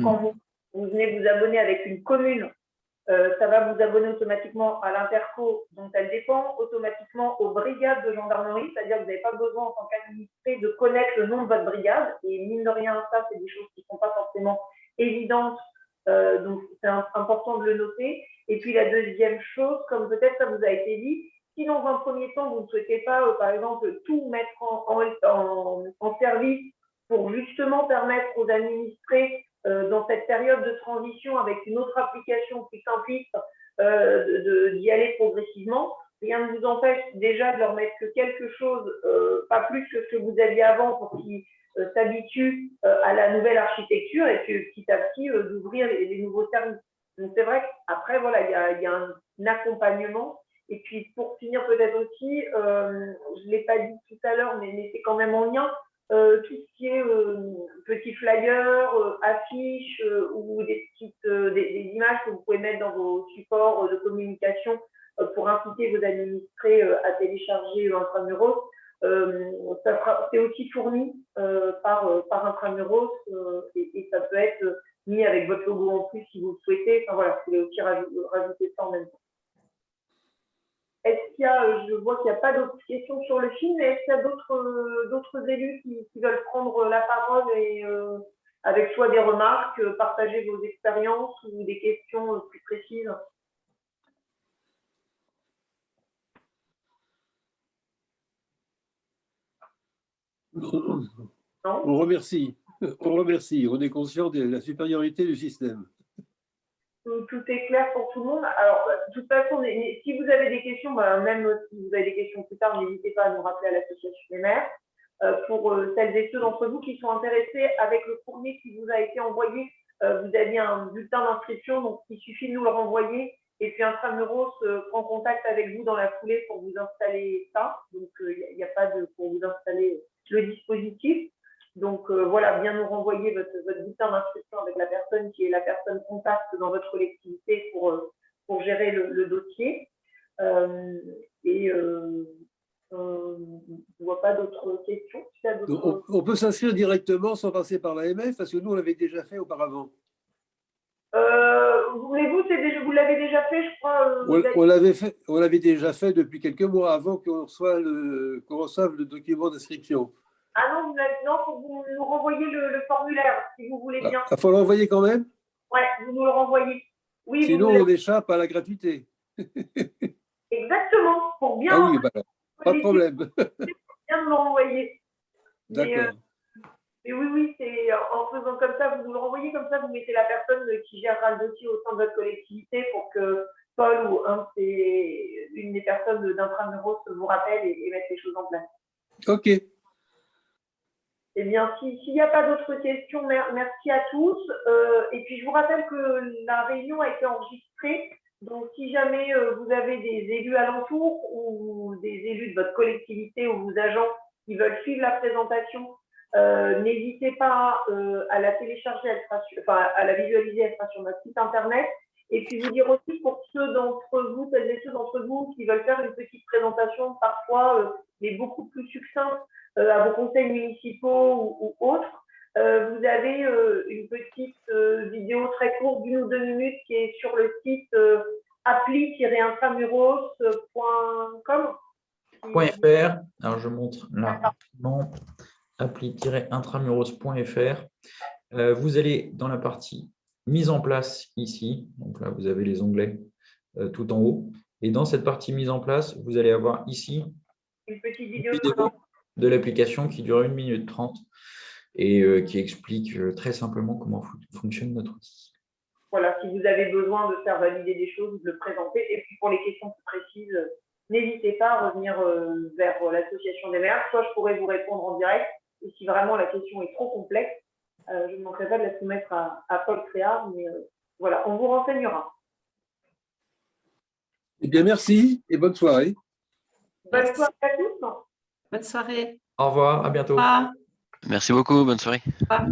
quand vous venez vous abonner avec une commune, ça va vous abonner automatiquement à l'interco dont elle dépend, automatiquement aux brigades de gendarmerie, c'est-à-dire que vous n'avez pas besoin en tant qu'administré de connaître le nom de votre brigade, et mine de rien, ça, c'est des choses qui ne sont pas forcément évidentes, donc c'est important de le noter. Et puis la deuxième chose, comme peut-être ça vous a été dit, si dans un premier temps, vous ne souhaitez pas, par exemple, tout mettre en service pour justement permettre aux administrés, dans cette période de transition avec une autre application plus simpliste, d'y aller progressivement, rien ne vous empêche déjà de leur mettre que quelque chose, pas plus que ce que vous aviez avant pour qu'ils s'habituent à la nouvelle architecture et puis petit à petit d'ouvrir les nouveaux services. Donc c'est vrai qu'après, voilà, il y a un accompagnement. Et puis pour finir peut-être aussi, je ne l'ai pas dit tout à l'heure, mais c'est quand même en lien, tout ce qui est petits flyers, affiches ou des images que vous pouvez mettre dans vos supports de communication pour inciter vos administrés à télécharger Intramuros. C'est aussi fourni par Intramuros et ça peut être mis avec votre logo en plus si vous le souhaitez. Enfin voilà, vous pouvez aussi rajouter ça en même temps. Est-ce qu'il y a, je vois qu'il n'y a pas d'autres questions sur le film, mais est-ce qu'il y a d'autres élus qui veulent prendre la parole et avec soit des remarques, partager vos expériences ou des questions plus précises? Non? On remercie. On remercie. On est conscient de la supériorité du système. Tout est clair pour tout le monde. Alors, de toute façon, si vous avez des questions, même si vous avez des questions plus tard, n'hésitez pas à nous rappeler à l'Association des maires. Pour celles et ceux d'entre vous qui sont intéressés, avec le courrier qui vous a été envoyé, vous aviez un bulletin d'inscription, donc il suffit de nous le renvoyer. Et puis Intramuros prend contact avec vous dans la foulée pour vous installer ça. Donc, il n'y a pas de pour vous installer le dispositif. Donc voilà, bien nous renvoyer votre bulletin d'inscription avec la personne qui est la personne contact dans votre collectivité pour gérer le dossier. Je ne vois pas d'autres questions. On peut s'inscrire directement sans passer par l'AMF parce que nous, on l'avait déjà fait auparavant. Voulez-vous, vous l'avez déjà fait, je crois. On l'avait déjà fait depuis quelques mois avant qu'on reçoive le document d'inscription. Ah non, faut que vous nous renvoyiez le formulaire, si vous voulez bien. Il faut l'envoyer quand même? Ouais, vous nous le renvoyez. Oui, sinon, on échappe à la gratuité. Exactement, pour bien. Ah oui, pas de problème. Bien nous le renvoyer. D'accord. Mais oui, c'est en faisant comme ça, vous nous le renvoyez comme ça, vous mettez la personne qui gérera le dossier au sein de votre collectivité pour que Paul ou une des personnes d'Intramuros vous rappelle et mette les choses en place. Ok. Eh bien, s'il n'y a pas d'autres questions, merci à tous. Et puis, je vous rappelle que la réunion a été enregistrée. Donc, si jamais vous avez des élus alentours ou des élus de votre collectivité ou vos agents qui veulent suivre la présentation, n'hésitez pas à la télécharger, à la visualiser, elle sera sur notre site internet. Et puis, vous dire aussi pour celles et ceux d'entre vous qui veulent faire une petite présentation, parfois, mais beaucoup plus succincte, à vos conseils municipaux ou autres, vous avez une petite vidéo très courte d'1 ou 2 minutes qui est sur le site appli-intramuros.com. .fr. Alors, je montre là rapidement. appli-intramuros.fr. Vous allez dans la partie mise en place ici. Donc là, vous avez les onglets tout en haut. Et dans cette partie mise en place, vous allez avoir ici une petite vidéo de l'application qui dure 1 minute 30 et qui explique très simplement comment fonctionne notre outil. Voilà, si vous avez besoin de faire valider des choses, de le présenter. Et puis pour les questions plus précises, n'hésitez pas à revenir vers l'association des maires. Soit je pourrais vous répondre en direct, et si vraiment la question est trop complexe, je ne manquerai pas de la soumettre à Paul Créard, mais voilà, on vous renseignera. Eh bien, merci et bonne soirée. Bonne soirée à tous. Bonne soirée. Au revoir, à bientôt. Au revoir. Merci beaucoup, bonne soirée. Au revoir.